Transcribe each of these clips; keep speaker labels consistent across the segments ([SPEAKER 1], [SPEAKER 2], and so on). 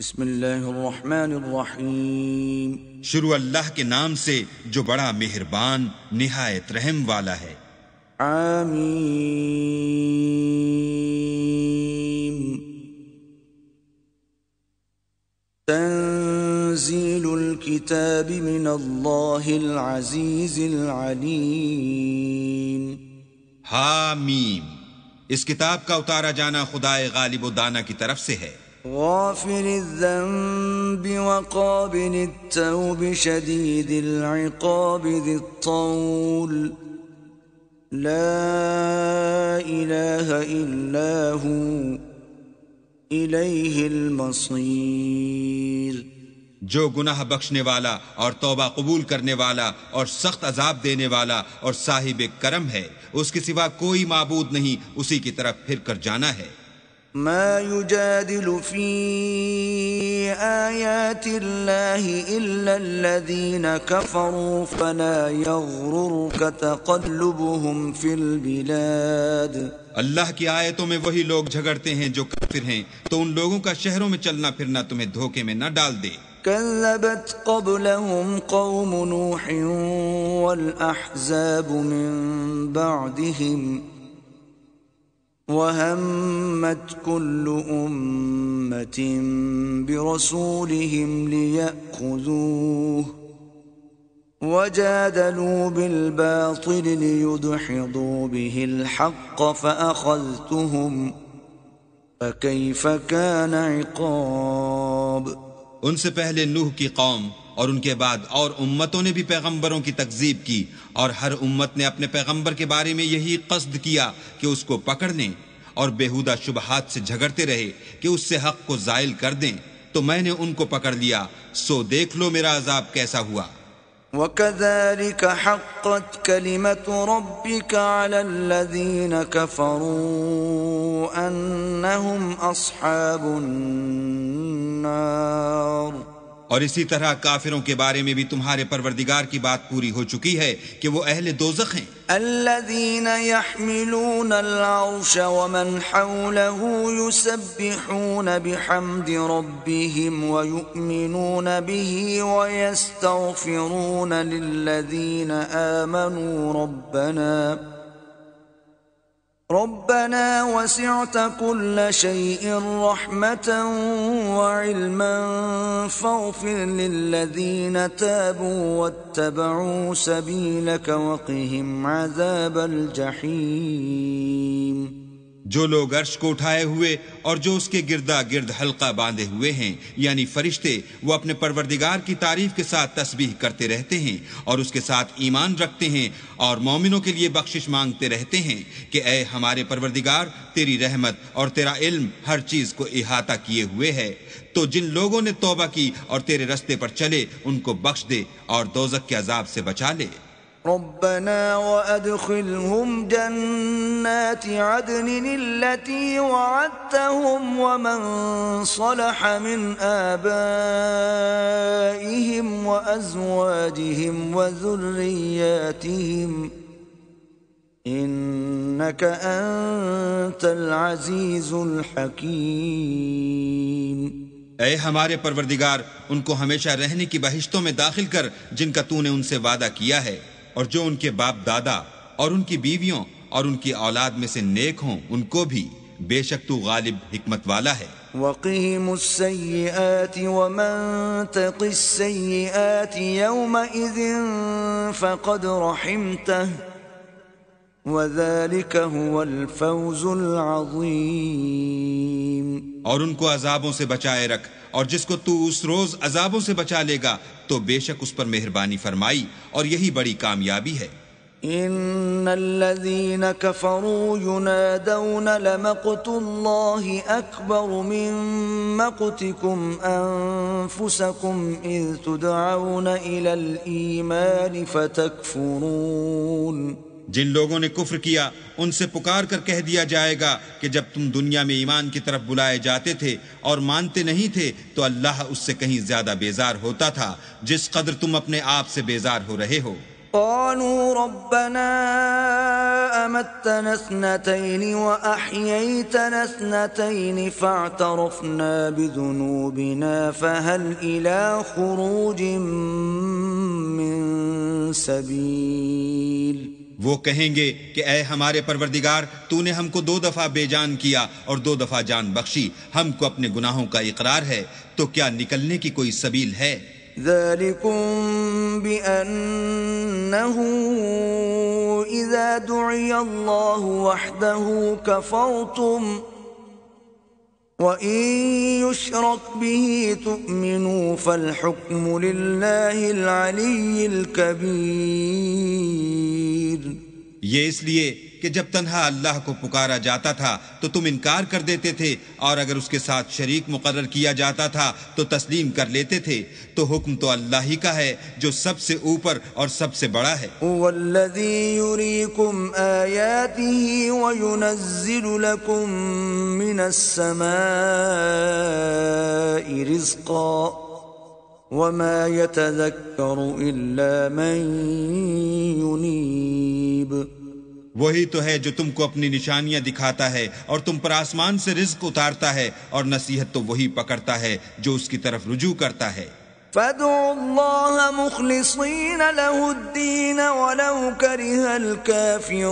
[SPEAKER 1] بسم اللہ الرحمن الرحیم۔
[SPEAKER 2] شروع اللہ کے نام سے جو بڑا مہربان نہایت رحم والا ہے۔
[SPEAKER 1] آمین۔ تنزیل الکتاب من اللہ العزیز العلیم۔
[SPEAKER 2] حامیم، اس کتاب کا اتارا جانا خدائے غالب و دانا کی طرف سے ہے۔
[SPEAKER 1] غافر الذنب وقابل التوب شدید العقاب ذی الطول لا الہ الا ہو الیہ المصیر۔
[SPEAKER 2] جو گناہ بخشنے والا اور توبہ قبول کرنے والا اور سخت عذاب دینے والا اور صاحب کرم ہے، اس کے سوا کوئی معبود نہیں، اسی کی طرف پھر کر جانا ہے۔
[SPEAKER 1] ما يجادل في آيات الله إلا الذين كفروا فلا يغررك تقلبهم في البلاد۔
[SPEAKER 2] اللہ کی آیتوں میں وہی لوگ جھگڑتے ہیں جو کافر ہیں، تو ان لوگوں کا شہروں میں چلنا پھرنا تمہیں دھوکے میں نہ ڈال دے۔
[SPEAKER 1] كذبت قبلهم قوم نوح والأحزاب من بعدهم وَهَمَّتْ كُلُّ أُمَّةٍ بِرَسُولِهِمْ لِيَأْخُذُوهُ وَجَادَلُوا بِالْبَاطِلِ لِيُدْحِضُوا بِهِ الْحَقَّ فَأَخَذْتُهُمْ فَكَيْفَ كَانَ عِقَابِ۔
[SPEAKER 2] ان سے پہلے نوح کی قوم اور ان کے بعد اور امتوں نے بھی پیغمبروں کی تکذیب کی، اور ہر امت نے اپنے پیغمبر کے بارے میں یہی قصد کیا کہ اس کو پکڑ لیں اور بےہودہ شبہات سے جھگڑتے رہے کہ اس سے حق کو زائل کر دیں، تو میں نے ان کو پکڑ لیا، سو دیکھ لو میرا عذاب کیسا ہوا۔
[SPEAKER 1] وَكَذَلِكَ حَقَّتْ كَلِمَةُ رَبِّكَ عَلَى الَّذِينَ كَفَرُوا أَنَّهُمْ أَصْحَابُ النَّارِ۔
[SPEAKER 2] اور اسی طرح کافروں کے بارے میں بھی تمہارے پروردگار کی بات پوری ہو چکی ہے کہ وہ اہل دوزخ ہیں۔
[SPEAKER 1] الذين يحملون العرش ومن حوله يسبحون بحمد ربهم ويؤمنون به ويستغفرون للذين آمنوا ربنا وسعت كل شيء رحمة وعلما فاغفر للذين تابوا واتبعوا سبيلك وقهم عذاب الجحيم۔
[SPEAKER 2] جو لوگ عرش کو اٹھائے ہوئے اور جو اس کے گردا گرد حلقہ باندھے ہوئے ہیں یعنی فرشتے، وہ اپنے پروردگار کی تعریف کے ساتھ تسبیح کرتے رہتے ہیں اور اس کے ساتھ ایمان رکھتے ہیں اور مومنوں کے لیے بخشش مانگتے رہتے ہیں کہ اے ہمارے پروردگار، تیری رحمت اور تیرا علم ہر چیز کو احاطہ کیے ہوئے ہے، تو جن لوگوں نے توبہ کی اور تیرے رستے پر چلے ان کو بخش دے اور دوزخ کے عذاب سے بچا لے۔
[SPEAKER 1] ربنا وأدخلهم جنات عدن التي وعدتهم ومن صلح من آبائهم وأزواجهم وذرياتهم إنك أنت العزيز الحكيم۔
[SPEAKER 2] اے ہمارے پروردگار، ان کو ہمیشہ رہنے کی بہشتوں میں داخل کر جن کا تو نے ان سے وعدہ کیا ہے، اور جو ان کے باپ دادا اور ان کی بیویوں اور ان کی اولاد میں سے نیک ہوں ان کو بھی، بے شک تو غالب حکمت والا ہے۔
[SPEAKER 1] وقهم السيئات ومن تق السيئات يومئذ فقد رحمته وذلك هو الفوز العظيم۔
[SPEAKER 2] اور ان کو عذابوں سے بچائے رکھ، اور جس کو تو اس روز عذابوں سے بچا لے گا تو بے شک اس پر مہربانی فرمائی، اور یہی بڑی کامیابی ہے۔
[SPEAKER 1] ان الذين كفروا ينادون لمقت الله اكبر من مقتكم انفسكم اذ تدعون الى الايمان فتكفرون۔
[SPEAKER 2] جن لوگوں نے کفر کیا ان سے پکار کر کہہ دیا جائے گا کہ جب تم دنیا میں ایمان کی طرف بلائے جاتے تھے اور مانتے نہیں تھے تو اللہ اس سے کہیں زیادہ بیزار ہوتا تھا جس قدر تم اپنے آپ سے بیزار ہو رہے ہو۔
[SPEAKER 1] قالوا ربنا أمتنا اثنتين وأحييتنا اثنتين فاعترفنا بذنوبنا فهل إلى خروج من سبيل.
[SPEAKER 2] وہ کہیں گے کہ اے ہمارے پروردگار، تو نے ہم کو 2 دفعہ بے جان کیا اور 2 دفعہ جان بخشی، ہم کو اپنے گناہوں کا اقرار ہے، تو کیا نکلنے کی کوئی سبیل ہے؟
[SPEAKER 1] ذلكم بأنه إذا دعي الله وحده كفرتم وإن يشرك به تؤمنوا فالحكم لله العلي الكبير.
[SPEAKER 2] یہ اس لیے کہ جب تنہا اللہ کو پکارا جاتا تھا تو تم انکار کر دیتے تھے، اور اگر اس کے ساتھ شریک مقرر کیا جاتا تھا تو تسلیم کر لیتے تھے، تو حکم تو اللہ ہی کا ہے جو سب سے اوپر اور سب سے بڑا ہے.
[SPEAKER 1] والذی یریکم آیاته وینزل لکم من السماء رزقا وما يتذكر الا من ينيب.
[SPEAKER 2] وہی تو ہے جو تم کو اپنی نشانیاں دکھاتا ہے اور تم پر آسمان سے رزق اتارتا ہے، اور نصیحت تو وہی پکڑتا ہے جو اس کی طرف رجوع کرتا ہے.
[SPEAKER 1] فادعوا الله مخلصين له الدين ولو كره الكافرون.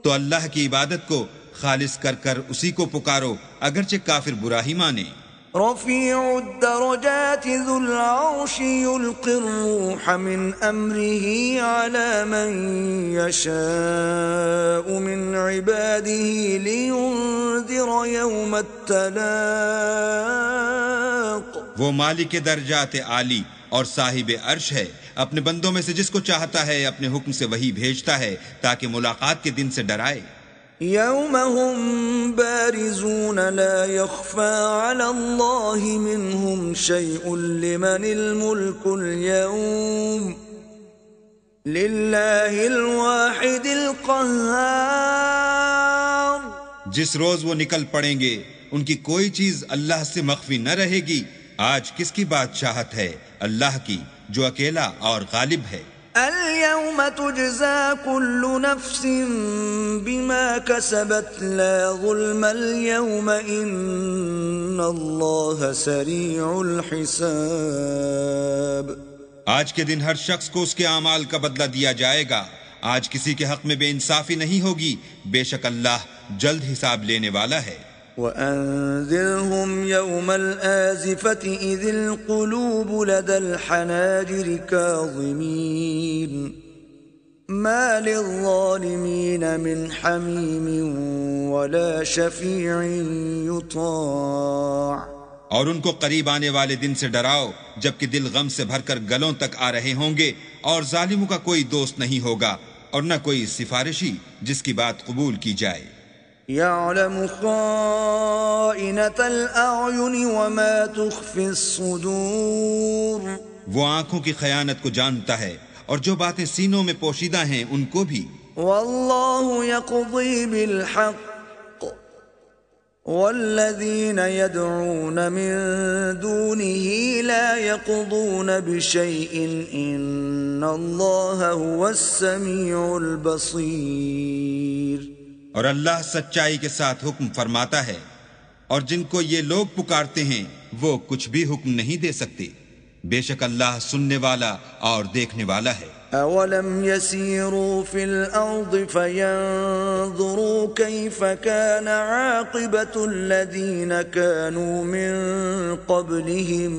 [SPEAKER 2] تو اللہ کی عبادت کو خالص کر کر اسی کو پکارو اگرچہ کافر برا ہی مانے.
[SPEAKER 1] رفيع الدرجات ذو العرش يلقي الروح من أمره على من يشاء من عباده لينذر يوم التلاق.
[SPEAKER 2] وہ مالک درجات عالی اور صاحب عرش ہے، اپنے بندوں میں سے جس کو چاہتا ہے اپنے حکم سے وہی بھیجتا ہے تاکہ ملاقات کے دن سے ڈرائے.
[SPEAKER 1] يوم هم بارزون لا يخفى على الله منهم شيء لمن الملك اليوم لله الواحد القهار.
[SPEAKER 2] جس روز وہ نکل پڑیں گے ان کی کوئی چیز اللہ سے مخفی نہ رہے گی. آج کس کی بادشاہت ہے؟ اللہ کی جو اکیلا اور غالب ہے.
[SPEAKER 1] اليوم تجزى كل نفس بما كسبت لا ظلم اليوم إن الله سريع الحساب.
[SPEAKER 2] آج کے دن ہر شخص کو اس کے اعمال کا بدلہ دیا جائے گا. آج کسی کے حق میں بے انصافی نہیں ہوگی، بے شک اللہ جلد حساب لینے والا ہے.
[SPEAKER 1] وَأَنذِرْهُمْ يَوْمَ الْآزِفَةِ إِذِ الْقُلُوبُ لَدَى الْحَنَاجِرِ كَاظِمِينَ مَا لِلظَّالِمِينَ مِنْ حَمِيمٍ وَلَا شَفِيعٍ يُطَاعُ.
[SPEAKER 2] اور ان کو قریب آنے والے دن سے ڈراؤ جبکہ دل غم سے بھر کر گلوں تک آ رہے ہوں گے، اور ظالموں کا کوئی دوست نہیں ہوگا اور نہ کوئی سفارشی جس کی بات قبول کی جائے.
[SPEAKER 1] يعلم خائنة الأعين وما تخفي الصدور.
[SPEAKER 2] وہ آنکھوں کی خیانت کو جانتا ہے اور جو باتیں سینوں میں پوشیدہ ہیں ان کو بھی.
[SPEAKER 1] والله يقضي بالحق والذين يدعون من دونه لا يقضون بشيء إن الله هو السميع البصير.
[SPEAKER 2] اور اللہ سچائی کے ساتھ حکم فرماتا ہے، اور جن کو یہ لوگ پکارتے ہیں وہ کچھ بھی حکم نہیں دے سکتے، بے شک اللہ سننے والا اور دیکھنے والا ہے.
[SPEAKER 1] أَوَلَمْ يَسِيرُوا فِي الْأَرْضِ فَيَنْظُرُوا كَيْفَ كَانَ عَاقِبَةُ الَّذِينَ كَانُوا مِنْ قَبْلِهِمْ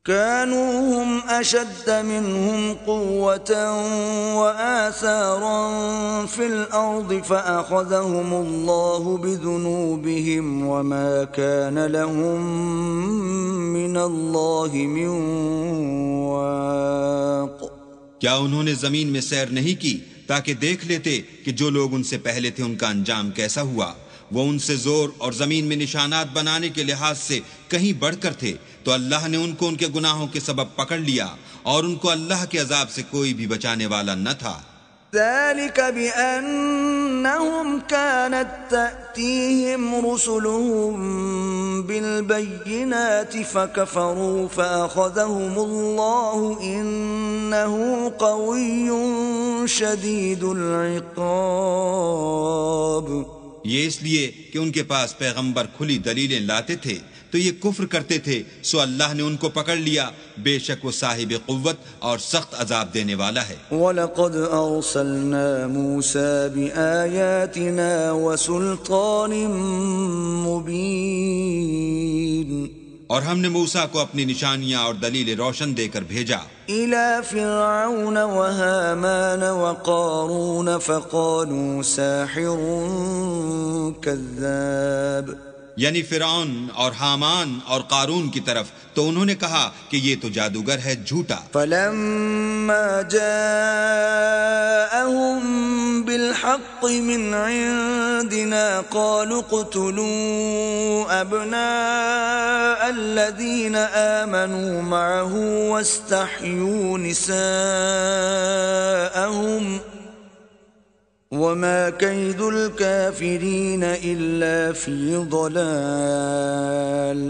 [SPEAKER 1] كَانُوا هُمْ أَشَدَّ مِنْهُمْ قُوَّةً وَآثَارًا فِي الْأَرْضِ فَأَخَذَهُمُ اللَّهُ بِذُنُوبِهِمْ وَمَا كَانَ لَهُمْ مِنَ اللَّهِ مِنْ وَاقٍ.
[SPEAKER 2] کیا انہوں نے زمین میں سیر نہیں کی تاکہ دیکھ لیتے کہ جو لوگ ان سے پہلے تھے ان کا انجام کیسا ہوا؟ وہ ان سے زور اور زمین میں نشانات بنانے کے لحاظ سے کہیں بڑھ کر تھے، تو اللہ نے ان کو ان کے گناہوں کے سبب پکڑ لیا، اور ان کو اللہ کے عذاب سے کوئی بھی بچانے والا نہ تھا.
[SPEAKER 1] ذلك بأنهم كانت تأتيهم رسلهم بالبينات فكفروا فأخذهم الله إنه قوي شديد العقاب.
[SPEAKER 2] یہ اس لیے کہ ان کے پاس پیغمبر کھلی دلیلیں لاتے تھے تو یہ کفر کرتے تھے، سو اللہ نے ان کو پکڑ لیا، بے شک وہ صاحب قوت اور سخت عذاب دینے والا ہے.
[SPEAKER 1] وَلَقَدْ أَرْسَلْنَا مُوسَى بِآيَاتِنَا وَسُلْطَانٍ مُبِينٍ،
[SPEAKER 2] اور ہم نے موسیٰ کو اپنی نشانیاں اور دلیل روشن دے کر بھیجا
[SPEAKER 1] إِلَى فِرْعَوْنَ وَهَامَانَ وَقَارُونَ فَقَالُوا سَاحِرٌ كَذَّابٌ،
[SPEAKER 2] یعنی فرعون اور حامان اور قارون کی طرف، تو انہوں نے کہا کہ یہ تو جادوگر ہے، جھوٹا.
[SPEAKER 1] فَلَمَّا جَاءَهُم بِالْحَقِّ مِنْ عِندِنَا قَالُوا اقْتُلُوا أَبْنَاءَ الَّذِينَ آمَنُوا مَعَهُ وَاسْتَحْيُوا نِسَاءَهُمْ وَمَا كَيْدُ الْكَافِرِينَ إِلَّا فِي ضَلَالٍ.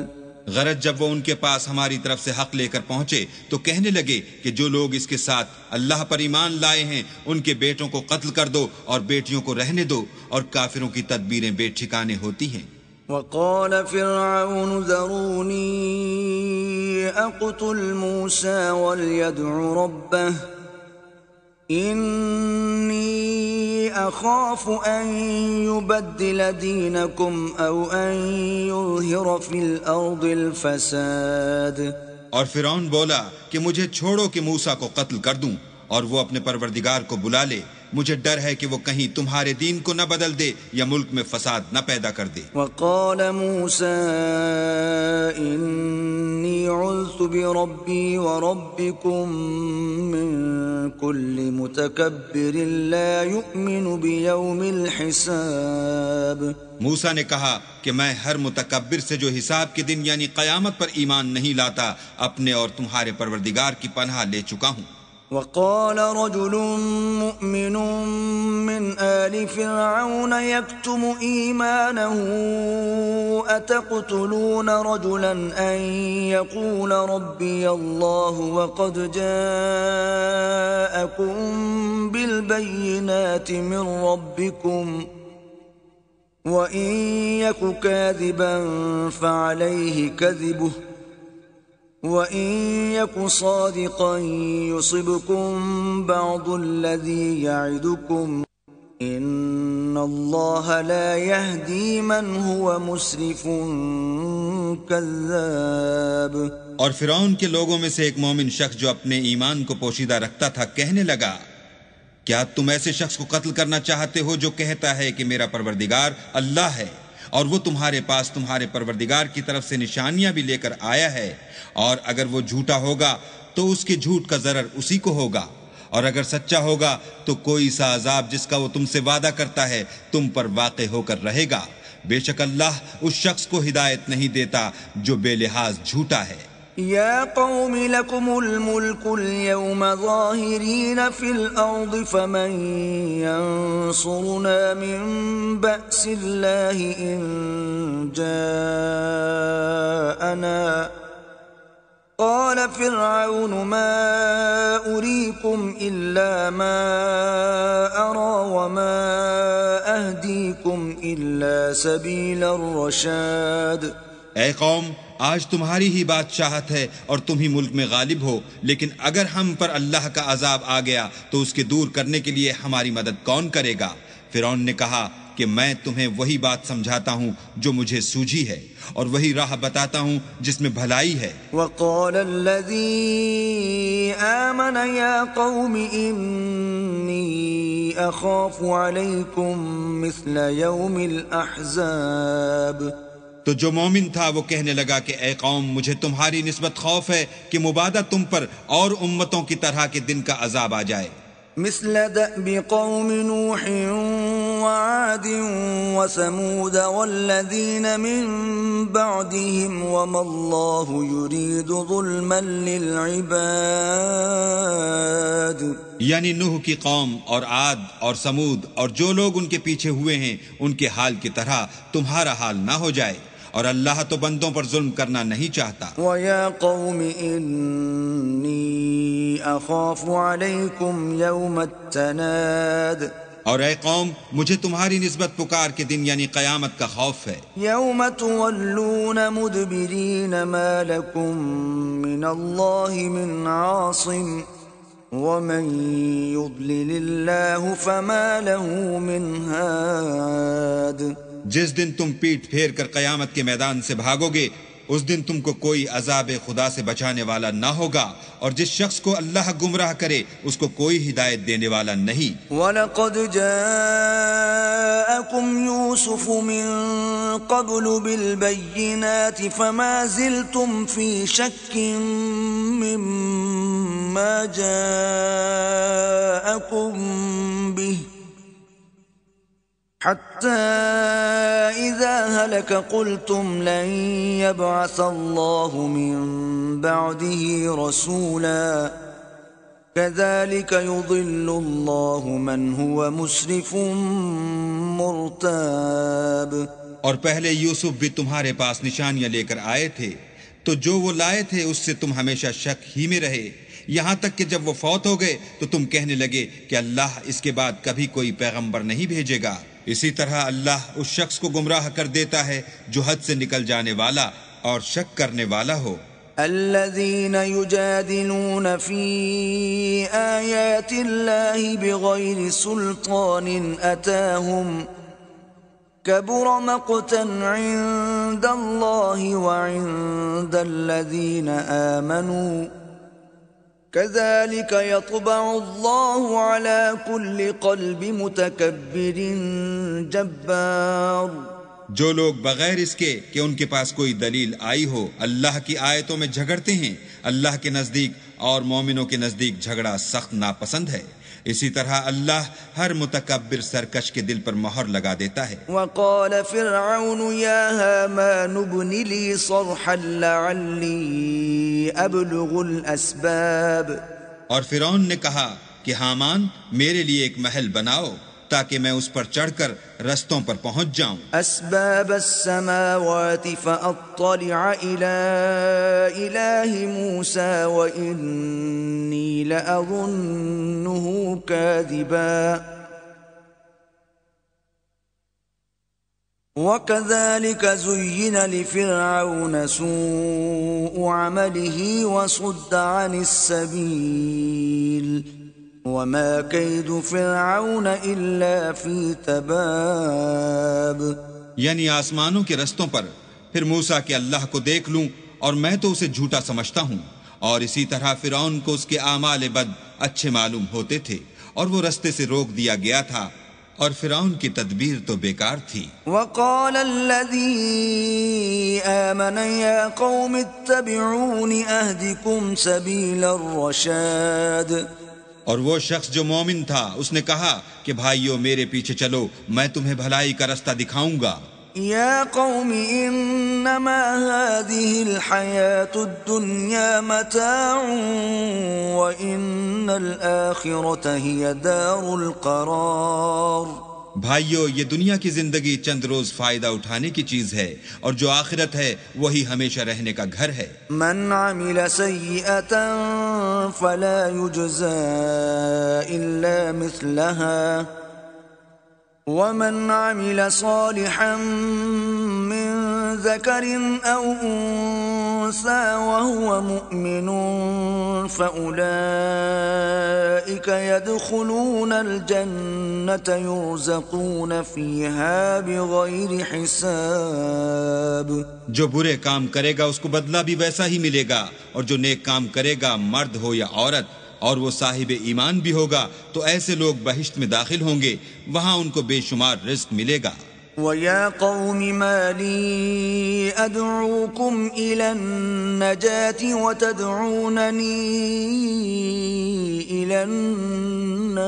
[SPEAKER 2] غرض جب وہ ان کے پاس ہماری طرف سے حق لے کر پہنچے تو کہنے لگے کہ جو لوگ اس کے ساتھ اللہ پر ایمان لائے ہیں ان کے بیٹوں کو قتل کر دو اور بیٹیوں کو رہنے دو، اور کافروں کی تدبیریں بے ٹھکانے ہوتی ہیں.
[SPEAKER 1] وقال فرعون ذروني أقتل موسى وليدع ربه إني أخاف أن يبدل دينكم أو أن يظهر في الأرض الفساد.
[SPEAKER 2] اور فرعون بولا کہ مجھے چھوڑو کہ موسیٰ کو قتل کر دوں اور وہ اپنے پروردگار کو بلا لے، مجھے ڈر ہے کہ وہ کہیں تمہارے دین کو نہ بدل دے یا ملک میں فساد نہ پیدا کر دے.
[SPEAKER 1] وقال موسى إني عذت بربي وربكم من كل متكبر لا يؤمن بيوم الحساب.
[SPEAKER 2] موسیٰ نے کہا کہ میں ہر متکبر سے جو حساب کے دن یعنی قیامت پر ایمان نہیں لاتا اپنے اور تمہارے پروردگار کی پناہ لے چکا ہوں.
[SPEAKER 1] وقال رجل مؤمن من آل فرعون يكتم إيمانه أتقتلون رجلا أن يقول ربي الله وقد جاءكم بالبينات من ربكم وإن يك كاذبا فعليه كذبه وَإِن يَكُ صَادِقًا يُصِبْكُم بَعْضُ الَّذِي يَعِدُكُمْ إِنَّ اللَّهَ لَا يَهْدِي مَنْ هُوَ مُسْرِفٌ كَذَّابٌ.
[SPEAKER 2] اور فرعون کے لوگوں میں سے ایک مومن شخص جو اپنے ایمان کو پوشیدہ رکھتا تھا کہنے لگا، کیا تم ایسے شخص کو قتل کرنا چاہتے ہو جو کہتا ہے کہ میرا پروردگار اللہ ہے اور وہ تمہارے پاس تمہارے پروردگار کی طرف سے نشانیاں بھی لے کر آیا ہے، اور اگر وہ جھوٹا ہوگا تو اس کے جھوٹ کا ضرر اسی کو ہوگا، اور اگر سچا ہوگا تو کوئی سا عذاب جس کا وہ تم سے وعدہ کرتا ہے تم پر واقع ہو کر رہے گا. بے شک اللہ اس شخص کو ہدایت نہیں دیتا جو بے لحاظ جھوٹا ہے.
[SPEAKER 1] يا قوم لكم الملك اليوم ظاهرين في الأرض فمن ينصرنا من بأس الله إن جاءنا. قال فرعون ما أريكم إلا ما أرى وما أهديكم إلا سبيل الرشاد.
[SPEAKER 2] اے قوم، آج تمہاری ہی بادشاہت ہے اور تم ہی ملک میں غالب ہو، لیکن اگر ہم پر اللہ کا عذاب آ گیا تو اس کے دور کرنے کے لیے ہماری مدد کون کرے گا؟ فرعون نے کہا کہ میں تمہیں وہی بات سمجھاتا ہوں جو مجھے سوجھی ہے اور وہی راہ بتاتا ہوں جس میں بھلائی ہے.
[SPEAKER 1] وقال الذي آمن يا قوم إني أخاف عليكم مثل يوم الأحزاب.
[SPEAKER 2] تو جو مومن تھا وہ کہنے لگا کہ اے قوم، مجھے تمہاری نسبت خوف ہے کہ مبادہ تم پر اور امتوں کی طرح کے دن کا عذاب آ جائے.
[SPEAKER 1] مثل دأب قوم نوح وعاد وثمود والذين من بعدهم وما الله يريد ظلما للعباد
[SPEAKER 2] یعنی نوح کی قوم اور عاد اور سمود اور جو لوگ ان کے پیچھے ہوئے ہیں ان کے حال کی طرح تمہارا حال نہ ہو جائے، اور اللہ تو بندوں پر ظلم کرنا نہیں چاہتا۔
[SPEAKER 1] وَيَا قَوْمِ إِنِّي أَخَافُ عَلَيْكُمْ يَوْمَ التَّنَادِ،
[SPEAKER 2] اور اے قوم مجھے تمہاری نسبت پکار کے دن یعنی قیامت کا خوف ہے۔
[SPEAKER 1] يَوْمَ تُوَلُّونَ مُدْبِرِينَ مَا لَكُمْ مِنَ اللَّهِ مِنْ عَاصِمٍ وَمَنْ يُضْلِلِ اللَّهُ فَمَا لَهُ مِنْ هَادٍ۔
[SPEAKER 2] جس دن تم پیٹ پھیر کر قیامت کے میدان سے بھاگو گے اس دن تم کو کوئی عذاب خدا سے بچانے والا نہ ہوگا، اور جس شخص کو اللہ گمراہ کرے اس کو کوئی ہدایت دینے والا نہیں۔
[SPEAKER 1] وَلَقَدْ جَاءَكُمْ يُوسُفُ مِنْ قَبْلُ بِالْبَيِّنَاتِ فَمَا زِلْتُمْ فِي شَكٍّ مِّمَّا جَاءَكُمْ بِهِ حتى إذا هلك قلتم لن يبعث الله من بعده رسولا كذلك يضل الله من هو مسرف مرتاب۔
[SPEAKER 2] اور پہلے یوسف بھی تمہارے پاس نشانیاں لے کر آئے تھے، تو جو وہ لائے تھے اس سے تم ہمیشہ شک ہی میں رہے، یہاں تک کہ جب وہ فوت ہو گئے تو تم کہنے لگے کہ اللہ اس کے بعد کبھی کوئی پیغمبر نہیں بھیجے گا۔ اسی طرح اللہ اس شخص کو گمراہ کر دیتا ہے جو حد سے نکل جانے والا اور شک کرنے والا ہو۔
[SPEAKER 1] الذين يجادلون في آيات الله بغير سلطان أتاهم كبر مقتا عند الله وعند الذين آمنوا كذلك يطبع الله على كل قلب متكبر جبار۔
[SPEAKER 2] جو لوگ بغیر اس کے کہ ان کے پاس کوئی دلیل آئی ہو اللہ کی آیتوں میں جھگڑتے ہیں، اللہ کے نزدیک اور مومنوں کے نزدیک جھگڑا سخت ناپسند ہے، اسی طرح اللہ ہر متکبر سرکش کے دل پر مہر لگا دیتا ہے۔
[SPEAKER 1] وقال فرعون يا هامان ابن لي صرحا لعلي ابلغ الاسباب۔
[SPEAKER 2] اور فرعون نے کہا کہ حامان میرے لیے ایک محل بناؤ تاکہ میں اس پر چڑھ کر رستوں پر پہنچ جاؤں۔
[SPEAKER 1] اسباب السماوات فاطلع الى اله موسى واني لاظنه كاذبا وكذلك زين لفرعون سوء عمله وصد عن السبيل وما كيد فرعون إلا في تباب۔
[SPEAKER 2] یعنی آسمانوں کے رستوں پر پھر موسیٰ کہ اللہ کو دیکھ لوں اور میں تو اسے جھوٹا سمجھتا ہوں، اور اسی طرح فرعون کو اس کے اعمال بد اچھے معلوم ہوتے تھے اور وہ رستے سے روک دیا گیا تھا، اور فرعون کی تدبیر تو بیکار تھی۔
[SPEAKER 1] وقال الذي آمن يا قوم اتبعون أهدكم سبيل الرشاد۔
[SPEAKER 2] اور وہ شخص جو مومن تھا اس نے کہا کہ بھائیو میرے پیچھے چلو، میں تمہیں بھلائی کا رستہ دکھاؤں گا۔
[SPEAKER 1] يا قوم انما هذه الحياة الدنيا متاع وان الآخرة هي دار القرار۔
[SPEAKER 2] بھائیو یہ دنیا کی زندگی چند روز فائدہ اٹھانے کی چیز ہے، اور جو آخرت ہے وہی ہمیشہ رہنے کا گھر ہے۔
[SPEAKER 1] من عمل سيئة فلا يجزى إلا مثلها ومن عمل صالحا من ذكر أو أنثى وهو مؤمن فأولئك يدخلون الجنة يرزقون فيها بغير حساب۔
[SPEAKER 2] جو برے کام کرے گا اس کو بدلہ بھی ویسا ہی ملے گا، اور جو نیک کام کرے گا مرد ہو یا عورت اور وہ صاحب ایمان بھی ہوگا تو ایسے لوگ بہشت میں داخل ہوں گے، وہاں ان کو بے شمار رزق ملے گا۔
[SPEAKER 1] وَيَا قَوْمِ مَا لِي أَدْعُوكُمْ إِلَى النَّجَاةِ وَتَدْعُونَنِي إِلَى النَّارِ۔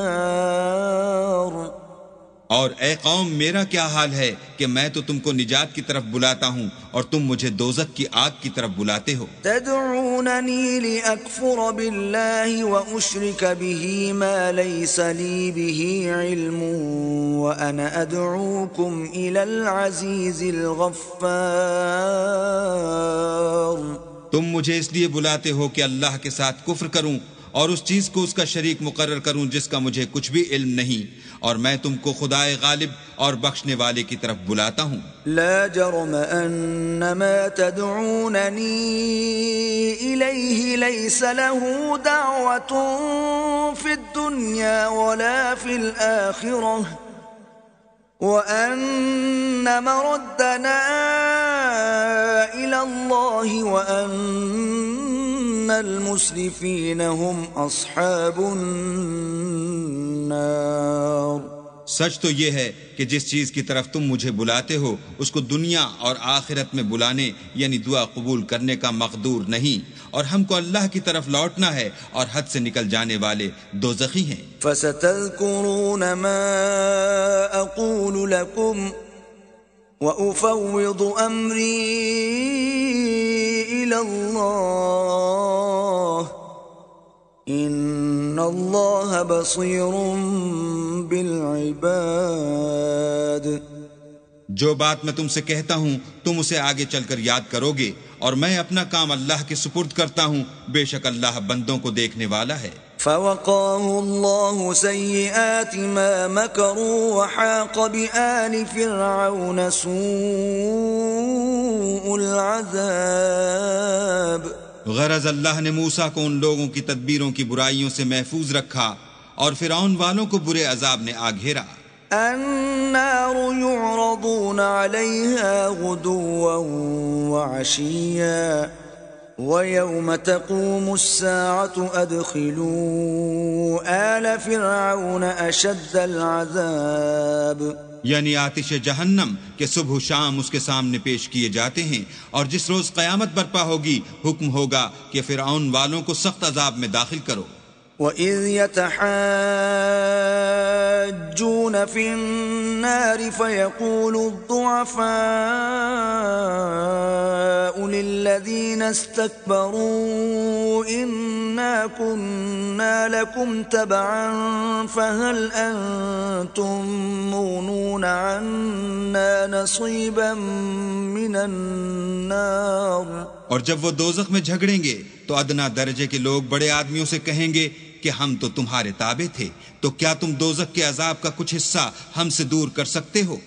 [SPEAKER 2] اور اے قوم میرا کیا حال ہے کہ میں تو تم کو نجات کی طرف بلاتا ہوں اور تم مجھے دوزخ کی آگ کی طرف بلاتے ہو.
[SPEAKER 1] تدعونني لأكفر بالله وأشرك به ما ليس لي به علم وأنا أدعوكم إلى العزيز الغفار.
[SPEAKER 2] تم مجھے اس لیے بلاتے ہو کہ اللہ کے ساتھ کفر کروں اور اس چیز کو اس کا شریک مقرر کروں جس کا مجھے کچھ بھی علم نہیں، اور میں تم کو خدائے غالب اور بخشنے والے کی طرف بلاتا ہوں.
[SPEAKER 1] لا جرم ان ما تدعونني اليه ليس له دعوة في الدنيا ولا في الآخرة وان مردنا الى الله وان المسرفين هم اصحاب النار.
[SPEAKER 2] سچ تو یہ ہے کہ جس چیز کی طرف تم مجھے بلاتے ہو اس کو دنیا اور آخرت میں بلانے یعنی دعا قبول کرنے کا مقدور نہیں، اور ہم کو اللہ کی طرف لوٹنا ہے، اور حد سے نکل جانے والے دوزخی ہیں.
[SPEAKER 1] فستذكرون ما اقول لكم وافوض امری الى اللہ ان اللہ بصیر بالعباد.
[SPEAKER 2] جو بات میں تم سے کہتا ہوں تم اسے آگے چل کر یاد کرو گے، اور میں اپنا کام اللہ کے سپرد کرتا ہوں، بے شک اللہ بندوں کو دیکھنے والا ہے.
[SPEAKER 1] فوقاه الله سيئات ما مكروا وحاق بآل فرعون سوء العذاب.
[SPEAKER 2] غرض اللہ نے موسیٰ کو ان لوگوں کی تدبیروں کی برائیوں سے محفوظ رکھا اور فرعون والوں کو برے عذاب نے آ گھیرا.
[SPEAKER 1] النار يعرضون عليها غدوا وعشيا ويوم تقوم الساعة أدخلوا آل فرعون أشد العذاب.
[SPEAKER 2] یعنی آتش جہنم کے صبح و شام اس کے سامنے پیش کیے جاتے ہیں، اور جس روز قیامت برپا ہوگی حکم ہوگا کہ فرعون والوں کو سخت عذاب میں داخل کرو.
[SPEAKER 1] وَإِذْ يَتَحَاجُّونَ فِي النَّارِ فَيَقُولُ الضُّعَفَاءُ لِلَّذِينَ اسْتَكْبَرُوا إِنَّا كُنَّا لَكُمْ تَبَعًا فَهَلْ أَنْتُمْ مُغْنُونَ عَنَّا نَصِيبًا مِنَ النَّارِ.
[SPEAKER 2] اور جب وہ دوزخ میں جھگڑیں گے تو ادنا درجے کے لوگ بڑے آدمیوں سے کہیں گے کہ ہم تو تمہارے تابع تھے، تو کیا تم دوزخ کے عذاب کا کچھ حصہ ہم سے دور کر سکتے ہو؟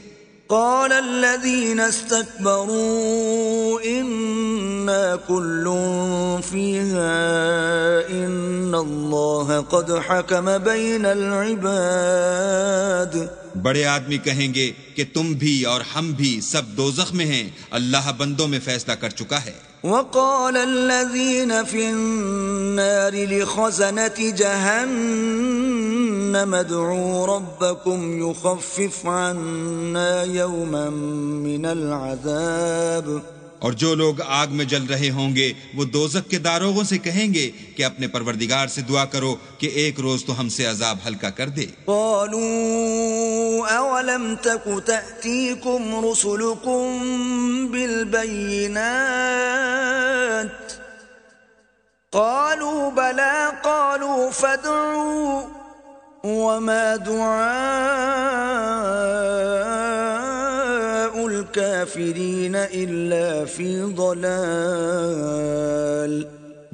[SPEAKER 1] قال الذين استكبروا إنا كل فيها إن الله قد حكم بين العباد.
[SPEAKER 2] بڑے آدمی کہیں گے کہ تم بھی اور ہم بھی سب دوزخ میں ہیں، اللہ بندوں میں فیصلہ کر چکا ہے.
[SPEAKER 1] وقال الذين في النار لخزنة جهنم ادعوا ربكم يخفف عنا يوما من العذاب.
[SPEAKER 2] اور جو لوگ آگ میں جل رہے ہوں گے وہ دوزخ کے داروغوں سے کہیں گے کہ اپنے پروردگار سے دعا کرو کہ ایک روز تو ہم سے عذاب ہلکا کر دے.
[SPEAKER 1] قالوا اولم تک تأتیکم رسلکم بالبینات قالوا بلى قالوا فادعوا وما دعاء الكافرين إلا في ضلال.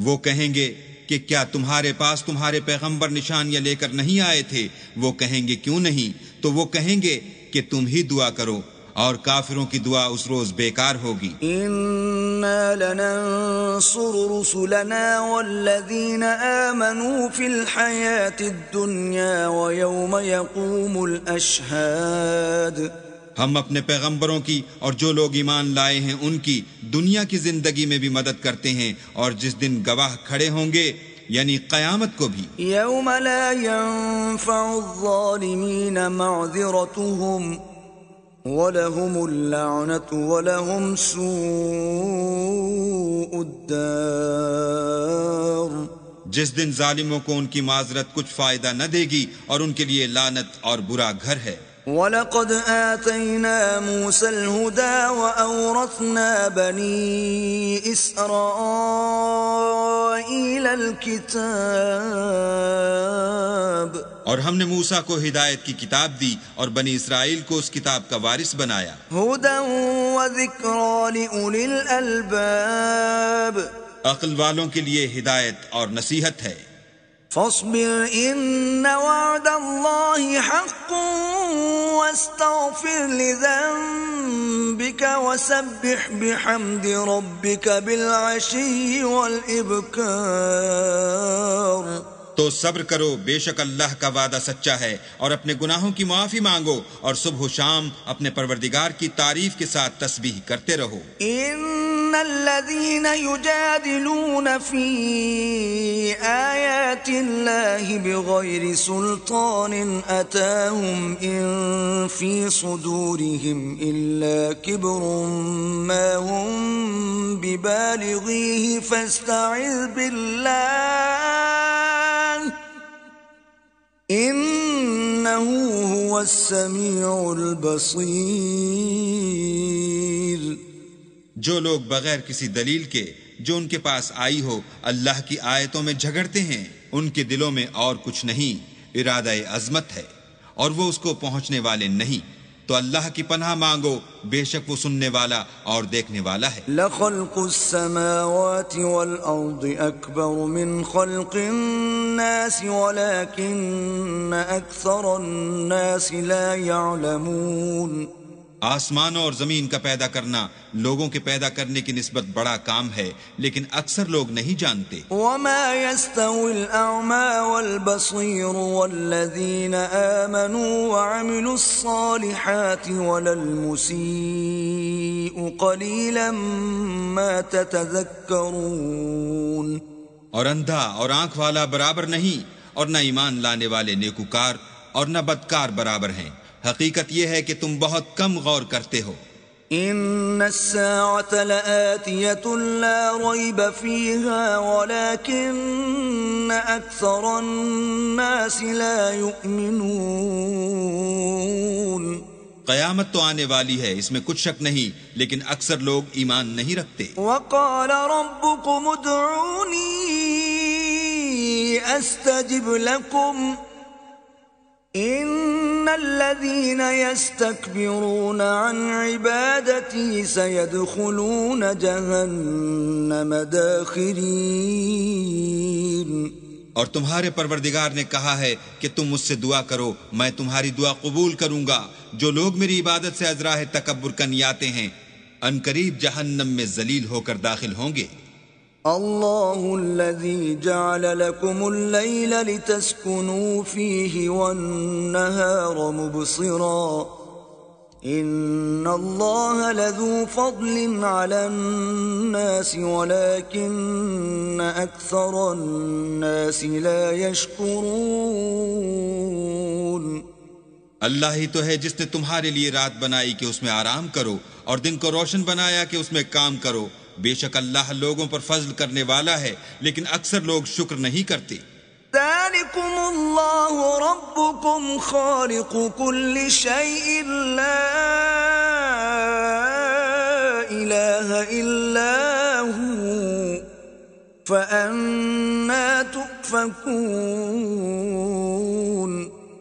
[SPEAKER 2] وہ کہیں گے کہ کیا تمہارے پاس تمہارے پیغمبر نشانیاں لے کر نہیں آئے تھے؟ وہ کہیں گے کیوں نہیں؟ تو وہ کہیں گے کہ تم ہی دعا کرو، اور کافروں کی دعا اس روز بیکار ہوگی.
[SPEAKER 1] انا لننصر رسلنا والذین آمنوا فی الحیاة الدنیا ویوم یقوم الاشہاد.
[SPEAKER 2] ہم اپنے پیغمبروں کی اور جو لوگ ایمان لائے ہیں ان کی دنیا کی زندگی میں بھی مدد کرتے ہیں، اور جس دن گواہ کھڑے ہوں گے یعنی قیامت کو بھی.
[SPEAKER 1] یوم لا ينفع الظالمین معذرتهم وَلَهُمُ اللَّعْنَةُ وَلَهُمْ سُوءُ الدَّارِ.
[SPEAKER 2] جس دن ظالموں کو ان کی معذرت کچھ فائدہ نہ دے گی اور ان کے لیے لعنت اور برا گھر ہے.
[SPEAKER 1] وَلَقَدْ آتَيْنَا مُوسَى الْهُدَى وَأَوْرَثْنَا بَنِي إِسْرَائِيلَ الْكِتَابَ
[SPEAKER 2] اور ہم نے موسیٰ کو ہدایت کی کتاب دی اور بنی اسرائیل کو اس کتاب کا وارث بنایا.
[SPEAKER 1] هُدًى وَذِكْرَى لِأُولِي الْأَلْبَابِ
[SPEAKER 2] عقل والوں کے لیے ہدایت اور نصیحت ہے.
[SPEAKER 1] فاصبر إن وعد الله حق واستغفر لذنبك وسبح بحمد ربك بالعشي والإبكار.
[SPEAKER 2] تو صبر کرو، بے شک اللہ کا وعدہ سچا ہے، اور اپنے گناہوں کی معافی مانگو اور صبح و شام اپنے پروردگار کی تعریف کے ساتھ تسبیح کرتے رہو.
[SPEAKER 1] ان الذين يجادلون في آيات الله بغير سلطان أتاهم إن في صدورهم إلا كبر ما هم ببالغيه فاستعذ بالله إنه هو السميع البصير.
[SPEAKER 2] جو لوگ بغیر کسی دلیل کے جو ان کے پاس آئی ہو اللہ کی آیتوں میں جھگڑتے ہیں، ان کے دلوں میں اور کچھ نہیں، ارادہ عظمت ہے اور وہ اس کو پہنچنے والے نہیں. تو اللہ کی پناہ مانگو، بے شک وہ سننے والا اور دیکھنے والا ہے.
[SPEAKER 1] لخلق السماوات والأرض أكبر من خلق الناس ولكن أكثر الناس لا يعلمون.
[SPEAKER 2] آسمانوں اور زمین کا پیدا کرنا لوگوں کے پیدا کرنے کی نسبت بڑا کام ہے، لیکن اکثر لوگ نہیں جانتے.
[SPEAKER 1] وما يستوي الأعمى والبصير والذين آمنوا وعملوا الصالحات ولا المسيء قليلا ما تتذكرون.
[SPEAKER 2] اور اندھا اور آنکھ والا برابر نہیں، اور نہ ایمان لانے والے نیکوکار اور نہ بدکار برابر ہیں. حقیقت یہ ہے کہ تم بہت کم غور کرتے ہو.
[SPEAKER 1] ان الساعة لآتية لا ريب فيها ولكن أكثر الناس لا يؤمنون.
[SPEAKER 2] قیامت تو آنے والی ہے، اس میں کچھ شک نہیں، لیکن اکثر لوگ ایمان نہیں رکھتے.
[SPEAKER 1] وقال ربكم ادعوني استجب لكم ان الذين يستكبرون عن عبادتي سيدخلون جهنم داخرين.
[SPEAKER 2] اور تمہارے پروردگار نے کہا ہے کہ تم مجھ سے دعا کرو، میں تمہاری دعا قبول کروں گا. جو لوگ میری عبادت سے ازراہ تکبر کرنے آتے ہیں عنقریب جہنم میں ذلیل ہو کر داخل ہوں گے.
[SPEAKER 1] اللہ الذي جعل لكم الليل لتسكنوا فيه والنهار مبصرا ان الله لذو فضل على الناس ولكن اكثر الناس لا يشكرون.
[SPEAKER 2] اللہ ہی تو ہے جس نے تمہارے لیے رات بنائی کہ اس میں آرام کرو اور دن کو روشن بنایا کہ اس میں کام کرو. بے شک اللہ لوگوں پر فضل کرنے والا ہے، لیکن اکثر لوگ شکر نہیں کرتے.
[SPEAKER 1] ذلكم الله ربكم خالق كل شيء لا إله إلا هو فأنا تؤفكون.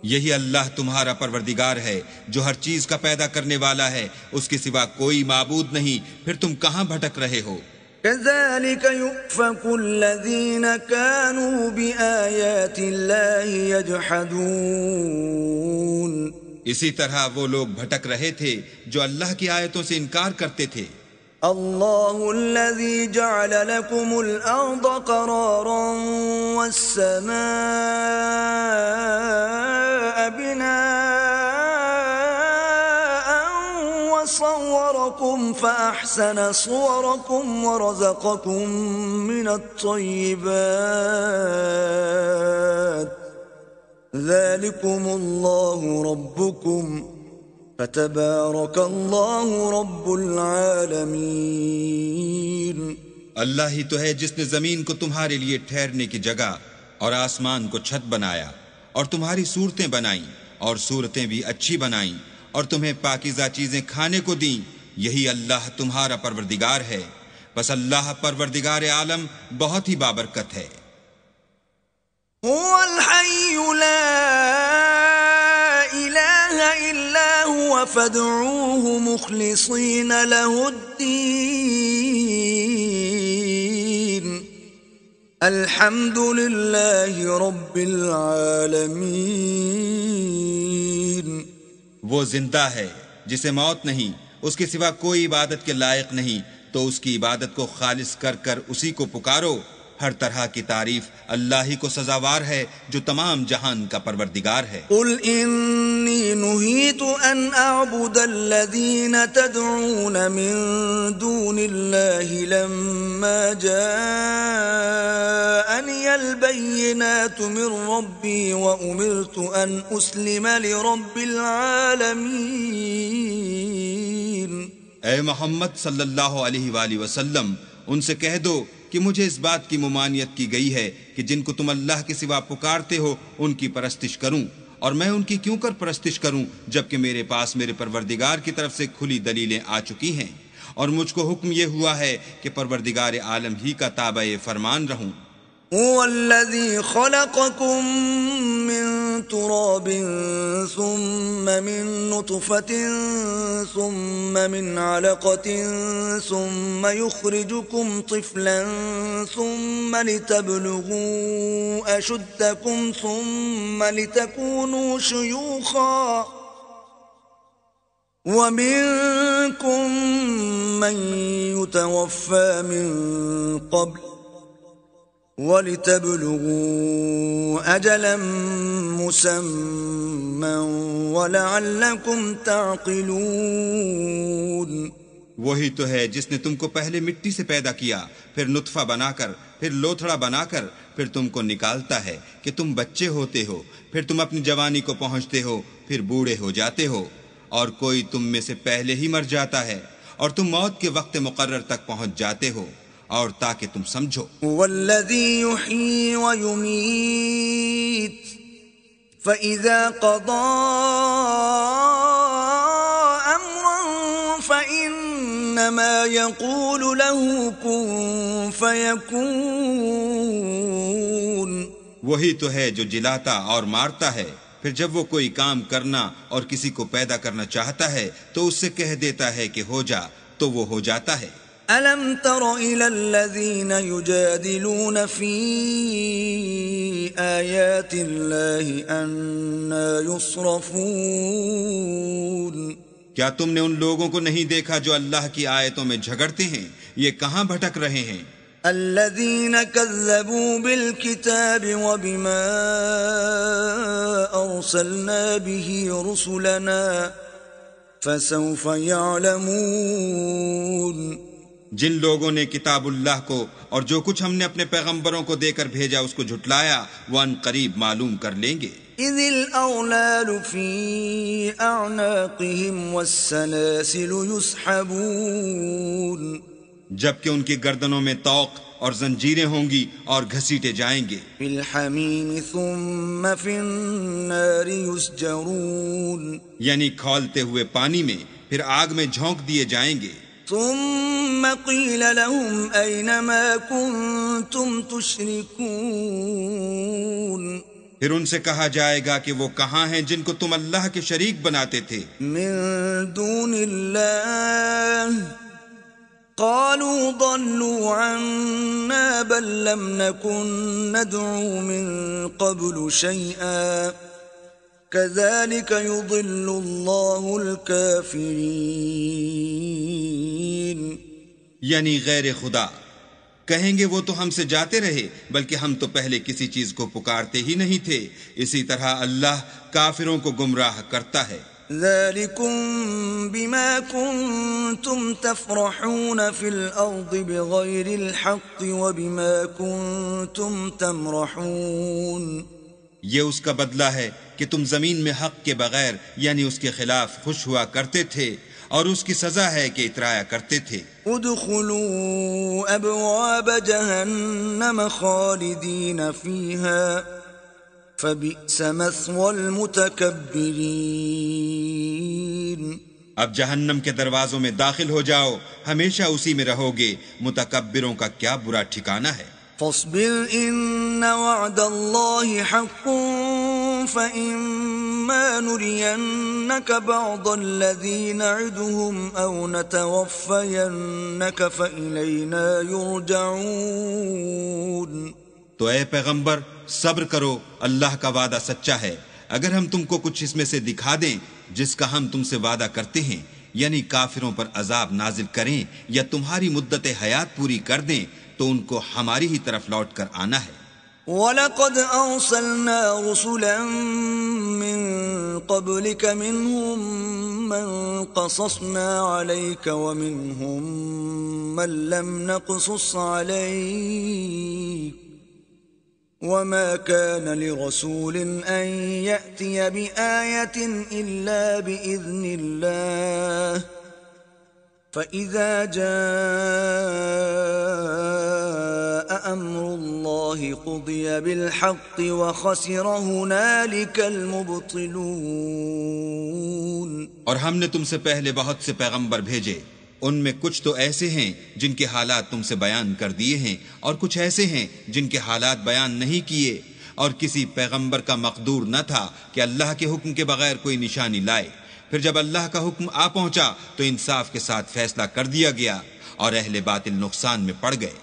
[SPEAKER 2] یہی اللہ تمہارا پروردگار ہے جو ہر چیز کا پیدا کرنے والا ہے، اس کے سوا کوئی معبود نہیں، پھر تم کہاں بھٹک رہے ہو؟
[SPEAKER 1] كذلك يؤفك الذين كانوا بآيات الله يجحدون.
[SPEAKER 2] اسی طرح وہ لوگ بھٹک رہے تھے جو اللہ کی آیتوں سے انکار کرتے تھے.
[SPEAKER 1] الله الذي جعل لكم الأرض قرارا والسماء بناء وصوركم فأحسن صوركم ورزقكم من الطيبات ذلكم الله ربكم فتبارك الله رب العالمين.
[SPEAKER 2] اللہ ہی تو ہے جس نے زمین کو تمہارے لیے ٹھہرنے کی جگہ اور آسمان کو چھت بنایا اور تمہاری صورتیں بنائیں اور صورتیں بھی اچھی بنائیں اور تمہیں پاکیزہ چیزیں کھانے کو دیں، یہی اللہ تمہارا پروردگار ہے، بس اللہ پروردگار عالم بہت ہی بابرکت ہے۔
[SPEAKER 1] هو الحي لا إله إلا هو فادعوه مخلصين له الدين الحمد لله رب العالمين۔
[SPEAKER 2] وہ زندہ ہے جسے موت نہیں، اس کے سوا کوئی عبادت کے لائق نہیں، تو اس کی عبادت کو خالص کر کر اسی کو پکارو۔ ہر طرح کی تعریف اللہ ہی کو سزاوار ہے جو تمام جہان کا پروردگار ہے۔
[SPEAKER 1] قل انی نہیت ان اعبد الذین تدعون من دون اللہ لما جاءنی البینات من ربی وامرت ان اسلم لرب العالمین۔
[SPEAKER 2] اے محمد صلی اللہ علیہ وآلہ وسلم، ان سے کہہ دو کہ مجھے اس بات کی ممانعت کی گئی ہے کہ جن کو تم اللہ کے سوا پکارتے ہو ان کی پرستش کروں، اور میں ان کی کیوں کر پرستش کروں جبکہ میرے پاس میرے پروردگار کی طرف سے کھلی دلیلیں آ چکی ہیں، اور مجھ کو حکم یہ ہوا ہے کہ پروردگار عالم ہی کا تابع فرمان رہوں۔
[SPEAKER 1] هو الذي خلقكم من تراب ثم من نطفة ثم من علقة ثم يخرجكم طفلا ثم لتبلغوا أشدكم ثم لتكونوا شيوخا ومنكم من يتوفى من قبل وَلِتَبْلُغُوا أَجَلًا مُّسَمًّى وَلَعَلَّكُمْ تَعْقِلُونَ۔
[SPEAKER 2] وہی تو ہے جس نے تم کو پہلے مٹی سے پیدا کیا، پھر نطفہ بنا کر، پھر لوتھڑا بنا کر، پھر تم کو نکالتا ہے کہ تم بچے ہوتے ہو، پھر تم اپنی جوانی کو پہنچتے ہو، پھر بوڑھے ہو جاتے ہو، اور کوئی تم میں سے پہلے ہی مر جاتا ہے، اور تم موت کے وقت مقرر تک پہنچ جاتے ہو، اور تاکہ تم سمجھو۔
[SPEAKER 1] والذی یحیی ویمیت فإذا قضى امرا فإنما يقول له كن فیکون۔
[SPEAKER 2] وہی تو ہے جو جلاتا اور مارتا ہے، پھر جب وہ کوئی کام کرنا اور کسی کو پیدا کرنا چاہتا ہے تو اس سے کہہ دیتا ہے کہ ہو جا، تو وہ ہو جاتا ہے۔
[SPEAKER 1] أَلَمْ تَرَ إِلَى الَّذِينَ يُجَادِلُونَ فِي آيَاتِ اللَّهِ أَنَّى يُصْرَفُونَ۔
[SPEAKER 2] کیا تم نے ان لوگوں کو نہیں دیکھا جو اللہ کی آیتوں میں جھگڑتے ہیں؟ یہ کہاں بھٹک رہے ہیں؟
[SPEAKER 1] الَّذِينَ كَذَّبُوا بِالْكِتَابِ وَبِمَا أَرْسَلْنَا بِهِ رُسُلَنَا فَسَوْفَ يَعْلَمُونَ۔
[SPEAKER 2] جن لوگوں نے کتاب اللہ کو اور جو کچھ ہم نے اپنے پیغمبروں کو دے کر بھیجا اس کو جھٹلایا، وہ ان قریب معلوم کر لیں گے۔
[SPEAKER 1] اذ الاغلال في اعناقهم والسلاسل يسحبون۔
[SPEAKER 2] جبکہ ان کی گردنوں میں طوق اور زنجیریں ہوں گی اور گھسیٹے جائیں گے۔
[SPEAKER 1] في الحمیم ثم في النار يسجرون۔
[SPEAKER 2] یعنی کھولتے ہوئے پانی میں، پھر آگ میں جھونک دیے جائیں گے۔
[SPEAKER 1] ثم قیل لهم أين ما كنتم تشركون۔
[SPEAKER 2] پھر ان سے کہا جائے گا کہ وہ کہاں ہیں جن کو تم اللہ کے شریک بناتے تھے؟
[SPEAKER 1] من دون اللہ قالوا ضلوا عنا بل لم نكن ندعو من قبل شيئا كذلك يضل الله الكافرين۔
[SPEAKER 2] یعنی غیر خدا کہیں گے وہ تو ہم سے جاتے رہے، بلکہ ہم تو پہلے کسی چیز کو پکارتے ہی نہیں تھے، اسی طرح اللہ کافروں کو گمراہ کرتا ہے۔
[SPEAKER 1] ذلكم بما كنتم تفرحون في الأرض بغير الحق وبما كنتم تمرحون۔
[SPEAKER 2] یہ اس کا بدلہ ہے کہ تم زمین میں حق کے بغیر یعنی اس کے خلاف خوش ہوا کرتے تھے، اور اس کی سزا ہے کہ اترایا کرتے تھے۔
[SPEAKER 1] ادخلوا ابواب جہنم خالدین فیہا فبئس مثوى المتكبرين.
[SPEAKER 2] اب جہنم کے دروازوں میں داخل ہو جاؤ، ہمیشہ اسی میں رہو گے، متکبروں کا کیا برا ٹھکانہ ہے۔
[SPEAKER 1] فاصبر إن وعد الله حق فإما نرينك بعض الذي نعدهم أو نتوفينك فإلينا يرجعون.
[SPEAKER 2] تو اے پیغمبر صبر کرو، اللہ کا وعدہ سچا ہے، اگر ہم تم کو کچھ اس میں سے دکھا دیں جس کا ہم تم سے وعدہ کرتے ہیں، یعنی کافروں پر عذاب نازل کریں یا تمہاری مدت حیات پوری کر دیں، تو ان کو ہماری ہی طرف لوٹ کر آنا ہے۔
[SPEAKER 1] وَلَقَدْ أَرْسَلْنَا رُسُلًا مِّن قَبْلِكَ مِنْهُمْ مَنْ قَصَصْنَا عَلَيْكَ وَمِنْهُمْ مَنْ لَمْ نَقْصُصْ عَلَيْكَ وَمَا كَانَ لِرَسُولٍ أَنْ يَأْتِيَ بِآيَةٍ إِلَّا بِإِذْنِ اللَّهِ فَإِذَا جَاءَ أَمْرُ اللَّهِ قُضِيَ بِالْحَقِّ وَخَسِرَ هُنَالِكَ الْمُبْطِلُونَ۔
[SPEAKER 2] اور ہم نے تم سے پہلے بہت سے پیغمبر بھیجے، ان میں کچھ تو ایسے ہیں جن کے حالات تم سے بیان کر دیے ہیں، اور کچھ ایسے ہیں جن کے حالات بیان نہیں کیے، اور کسی پیغمبر کا مقدور نہ تھا کہ اللہ کے حکم کے بغیر کوئی نشانی لائے۔ پھر جب اللہ کا حکم آ پہنچا تو انصاف کے ساتھ فیصلہ کر دیا گیا، اور اہل باطل نقصان میں پڑ گئے۔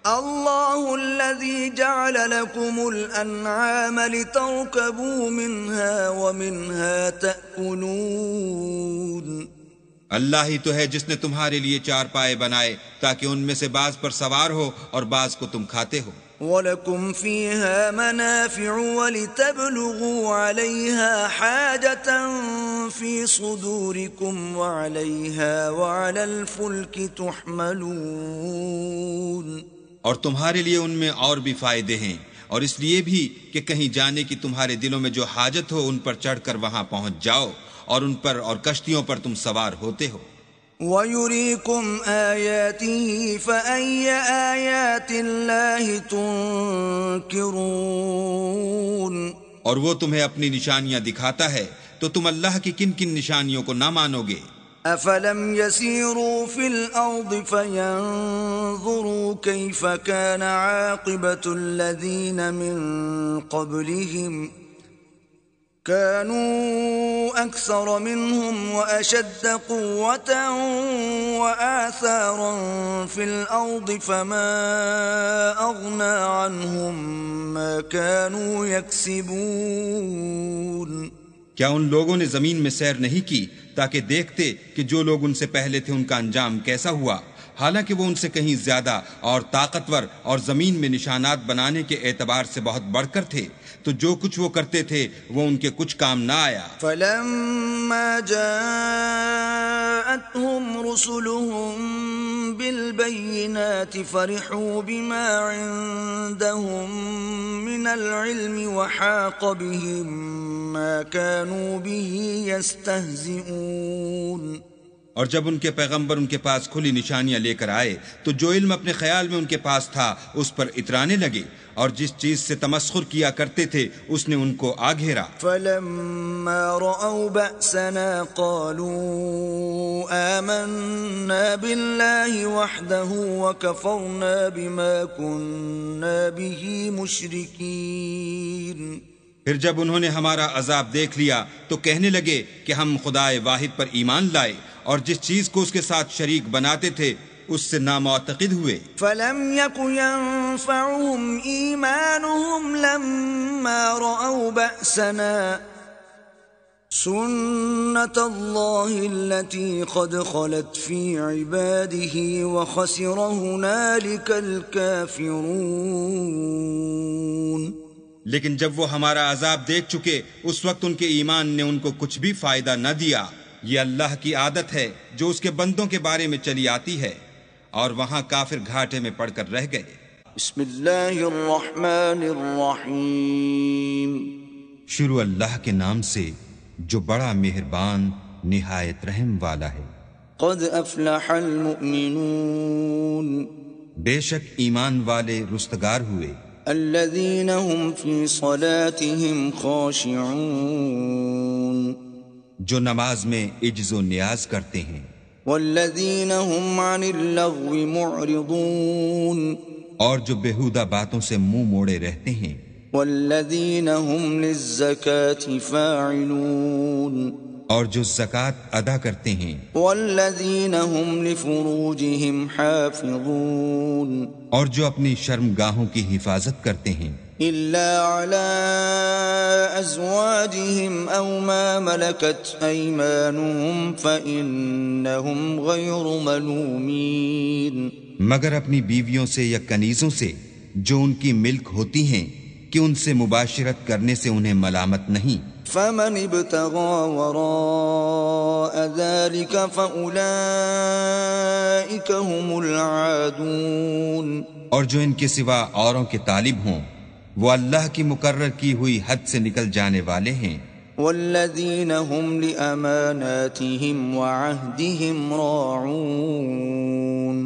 [SPEAKER 1] اللہ الذي جعل لكم الانعام لتركبوا منها ومنها تأكلون۔
[SPEAKER 2] اللہ ہی تو ہے جس نے تمہارے لیے چار پائے بنائے تاکہ ان میں سے بعض پر سوار ہو اور بعض کو تم کھاتے ہو۔
[SPEAKER 1] وَلَكُمْ فِيهَا مَنَافِعُ وَلِتَبْلُغُوا عَلَيْهَا حَاجَةً فِي صُدُورِكُمْ وَعَلَيْهَا وَعَلَى الْفُلْكِ تُحْمَلُونَ۔ اور تمہارے لیے ان میں اور بھی فائدے ہیں، اور اس لیے بھی کہ کہیں جانے کی تمہارے دلوں میں جو حاجت ہو ان پر چڑھ کر وہاں پہنچ جاؤ، اور ان پر اور کشتیوں پر تم سوار ہوتے ہو۔ وَيُرِيكُمْ آيَاتِهِ فَأَيَّ آيَاتِ اللَّهِ تُنْكِرُونَ۔
[SPEAKER 2] اور وہ تمہیں اپنی نشانیاں دکھاتا ہے تو تم اللہ کی کن کن نشانیوں کو نہ مانو گے؟
[SPEAKER 1] أَفَلَمْ يَسِيرُوا فِي الْأَرْضِ فَيَنْظُرُوا كَيْفَ كَانَ عَاقِبَةُ الَّذِينَ مِنْ قَبْلِهِمْ كانوا أكثر منهم وأشد قوة وآثارا في الأرض فما أغنى عنهم ما كانوا يكسبون۔
[SPEAKER 2] کیا ان لوگوں نے زمین میں سیر نہیں کی تاکہ دیکھتے کہ جو لوگ ان سے پہلے تھے ان کا انجام کیسا ہوا، حالانکہ وہ ان سے کہیں زیادہ اور طاقتور اور زمین میں نشانات بنانے کے اعتبار سے بہت بڑھ کر تھے، تو جو کچھ وہ کرتے تھے وہ ان کے کچھ کام نہ آیا۔
[SPEAKER 1] فَلَمَّا جَاءَتْهُمْ رُسُلُهُم بِالْبَيِّنَاتِ فَرِحُوا بِمَا عِندَهُم مِّنَ الْعِلْمِ وَحَاقَ بِهِم مَّا كَانُوا بِهِ يَسْتَهْزِئُونَ۔
[SPEAKER 2] اور جب ان کے پیغمبر ان کے پاس کھلی نشانیاں لے کر آئے تو جو علم اپنے خیال میں ان کے پاس تھا اس پر اترانے لگے، اور جس چیز سے تمسخر کیا کرتے تھے اس نے ان کو آ گھیرا۔
[SPEAKER 1] فَلَمَّا رَأَوْا بَأْسَنَا قَالُوا آمَنَّا بِاللَّهِ وَحْدَهُ وَكَفَرْنَا بِمَا كُنَّا بِهِ مُشْرِكِينَ۔
[SPEAKER 2] پھر جب انہوں نے ہمارا عذاب دیکھ لیا تو کہنے لگے کہ ہم خدائے واحد پر ایمان لائے اور جس چیز کو اس کے ساتھ شریک بناتے تھے اس سے نامعتقد ہوئے۔
[SPEAKER 1] فَلَمْ يَكُ يَنفَعُهُمْ إِيمَانُهُمْ لَمَّا رَأَوْا بَأْسَنَا سُنَّةَ اللَّهِ الَّتِي قَدْ خَلَتْ فِي عِبَادِهِ وَخَسِرَ هُنَالِكَ الْكَافِرُونَ۔
[SPEAKER 2] لیکن جب وہ ہمارا عذاب دیکھ چکے اس وقت ان کے ایمان نے ان کو کچھ بھی فائدہ نہ دیا۔ یہ اللہ کی عادت ہے جو اس کے بندوں کے بارے میں چلی آتی ہے، اور وہاں کافر گھاٹے میں پڑ کر رہ گئے۔
[SPEAKER 1] بسم اللہ الرحمن الرحیم۔
[SPEAKER 2] شروع اللہ کے نام سے جو بڑا مہربان نہایت رحم والا ہے۔
[SPEAKER 1] قد افلح المؤمنون۔
[SPEAKER 2] بے شک ایمان والے رستگار ہوئے۔
[SPEAKER 3] الذين هم في صلاتهم خاشعون
[SPEAKER 2] جو نماز میں عجز و نیاز کرتے ہیں.
[SPEAKER 3] والذين هم عن اللغو معرضون
[SPEAKER 2] اور جو بیہودہ باتوں سے منہ موڑے رہتے ہیں.
[SPEAKER 3] والذين هم للزكاة فاعلون
[SPEAKER 2] اور جو زکوٰۃ ادا کرتے ہیں.
[SPEAKER 3] والذین هم لفروجهم حافظون
[SPEAKER 2] اور جو اپنی شرمگاہوں کی حفاظت کرتے ہیں.
[SPEAKER 3] الا على ازواجهم او ما ملكت ايمانهم فانهم غير ملومين
[SPEAKER 2] مگر اپنی بیویوں سے یا کنیزوں سے جو ان کی ملک ہوتی ہیں کہ ان سے مباشرت کرنے سے انہیں ملامت نہیں.
[SPEAKER 3] فمن ابتغى وراء ذلك فأولئك هم العادون
[SPEAKER 2] اور جو ان کے سوا اوروں کے طالب ہوں وہ اللہ کی مقرر کی ہوئی حد سے نکل جانے والے ہیں.
[SPEAKER 3] والذین هم لأماناتهم وعهدهم راعون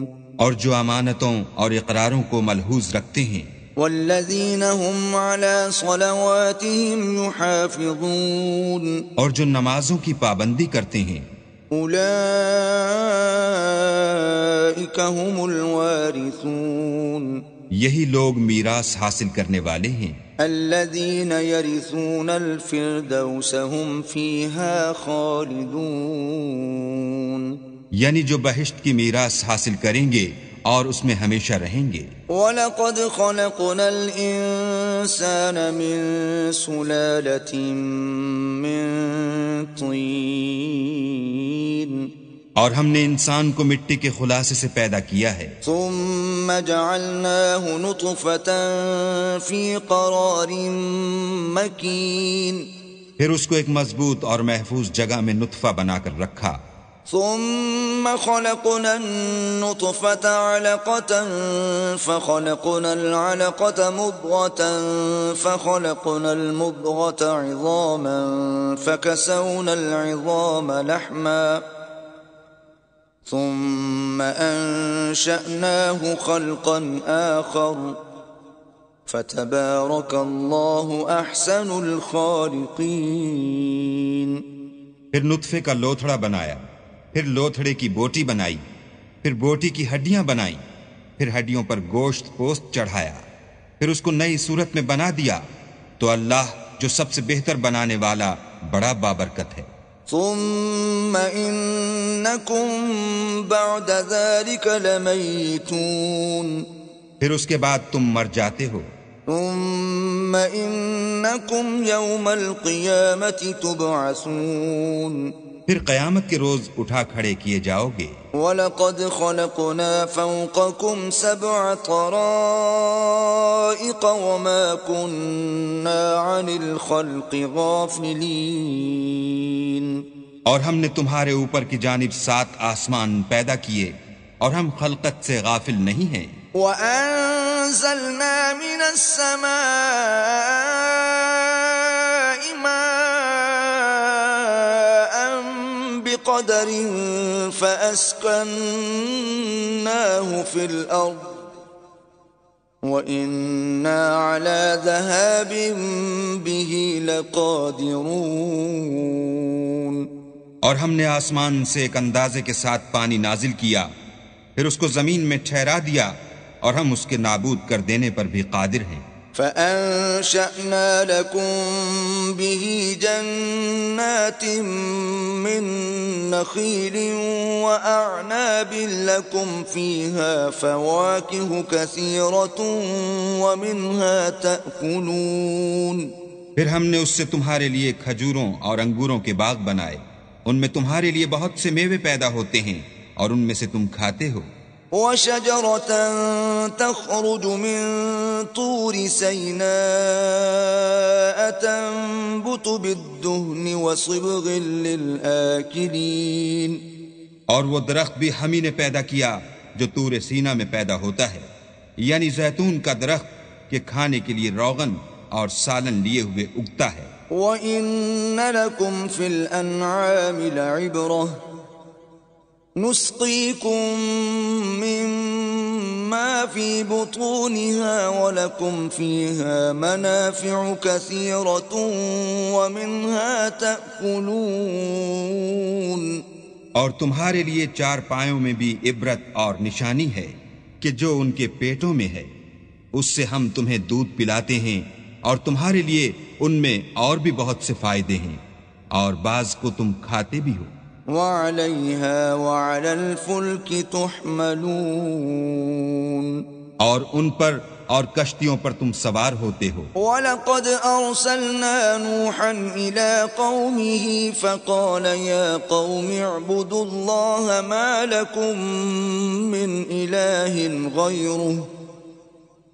[SPEAKER 2] اور جو امانتوں اور اقراروں کو ملحوظ رکھتے ہیں.
[SPEAKER 3] والذین هم على صلواتهم يحافظون
[SPEAKER 2] اور جو نمازوں کی پابندی کرتے ہیں.
[SPEAKER 3] اولئک هم الوارثون
[SPEAKER 2] یہی لوگ میراث حاصل کرنے والے ہیں.
[SPEAKER 3] الذین یرثون الفردوس هم فیہا خالدون
[SPEAKER 2] یعنی جو بہشت کی میراث حاصل کریں گے اور اس میں ہمیشہ رہیں گے.
[SPEAKER 3] وَلَقَدْ خَلَقْنَا الْإِنسَانَ مِنْ سُلَالَةٍ مِّن طِينٍ
[SPEAKER 2] اور ہم نے انسان کو مٹی کے خلاصے سے پیدا کیا ہے.
[SPEAKER 3] ثُمَّ جَعَلْنَاهُ نُطْفَةً فِي قَرَارٍ مَّكِينٍ
[SPEAKER 2] پھر اس کو ایک مضبوط اور محفوظ جگہ میں نطفہ بنا کر رکھا.
[SPEAKER 3] ثم خلقنا النطفة علقة فخلقنا العلقة مضغة فخلقنا المضغة عظاما فكسونا العظام لحما ثم أنشأناه خلقا آخر فتبارك الله أحسن الخالقين.
[SPEAKER 2] پھر نطفے کا لوتھڑا بنایا، پھر لوتھڑے کی بوٹی بنائی، پھر بوٹی کی ہڈیاں بنائیں، پھر ہڈیوں پر گوشت پوست چڑھایا، پھر اس کو نئی صورت میں بنا دیا. تو اللہ جو سب سے بہتر بنانے والا بڑا بابرکت ہے.
[SPEAKER 3] ثم انکم بعد ذلك لمیتون
[SPEAKER 2] پھر اس کے بعد تم مر جاتے ہو.
[SPEAKER 3] ثم انکم یوم القیامة تبعثون
[SPEAKER 2] پھر قیامت کے روز اٹھا کھڑے کیے جاؤ گے.
[SPEAKER 3] وَلَقَدْ خَلَقْنَا فَوْقَكُمْ سَبْعَ طَرَائِقَ وَمَا كُنَّا عَنِ الْخَلْقِ غَافِلِينَ
[SPEAKER 2] اور ہم نے تمہارے اوپر کی جانب 7 آسمان پیدا کیے اور ہم خلقت سے غافل نہیں ہیں.
[SPEAKER 3] وَأَنزَلْنَا مِنَ السَّمَاءِ مَاءً بِقَدَرٍ فَأَسْكَنَّاهُ فِي الْأَرْضِ وَإِنَّا عَلَى ذَهَابٍ بِهِ لَقَادِرُونَ
[SPEAKER 2] اور ہم نے آسمان سے ایک اندازے کے ساتھ پانی نازل کیا، پھر اس کو زمین میں ٹھہرا دیا اور ہم اس کے نابود کر دینے پر بھی قادر ہیں.
[SPEAKER 3] فَأَنشَأْنَا لَكُم بِهِ جَنَّاتٍ مِّن نَّخِيلٍ وَأَعْنَابٍ لَّكُمْ فِيهَا فَوَاكِهُ كَثِيرَةٌ وَمِنْهَا تَأْكُلُونَ
[SPEAKER 2] پھر ہم نے اس سے تمہارے لیے کھجوروں اور انگوروں کے باغ بنائے، ان میں تمہارے لیے بہت سے میوے پیدا ہوتے ہیں اور ان میں سے تم کھاتے ہو.
[SPEAKER 3] وَشَجَرَةً تَخْرُجُ مِن طُورِ سَيْنَاءَ تَنبُتُ بِالدُّهْنِ وَصِبْغٍ لِّلْآكِلِينَ
[SPEAKER 2] اور وہ درخت بھی ہم ہی نے پیدا کیا جو طور سینا میں پیدا ہوتا ہے، یعنی زیتون کا درخت کہ کھانے کے لیے روغن اور سالن لیے ہوئے اگتا ہے.
[SPEAKER 3] وَإِنَّ لَكُمْ فِي الْأَنْعَامِ لَعِبْرَةً نُسْقِيكُم ما في بطونها ولكم فيها منافع كثيرة ومنها تأكلون
[SPEAKER 2] اور تمہارے لیے چار پایوں میں بھی عبرت اور نشانی ہے کہ جو ان کے پیٹوں میں ہے، اس سے ہم تمہیں دودھ پلاتے ہیں اور تمہارے لیے ان میں اور بھی بہت سے فائدے ہیں، اور بعض کو تم کھاتے بھی ہو۔
[SPEAKER 3] وعليها وعلى الفلك تحملون
[SPEAKER 2] اور ان پر اور کشتیوں پر تم سوار ہوتے ہو۔
[SPEAKER 3] وَلَقَدْ أَرْسَلْنَا نُوحًا إِلَىٰ قَوْمِهِ فَقَالَ يَا قَوْمِ اعْبُدُوا اللَّهَ مَا لَكُم مِّنْ إِلَٰهٍ غَيْرُهُ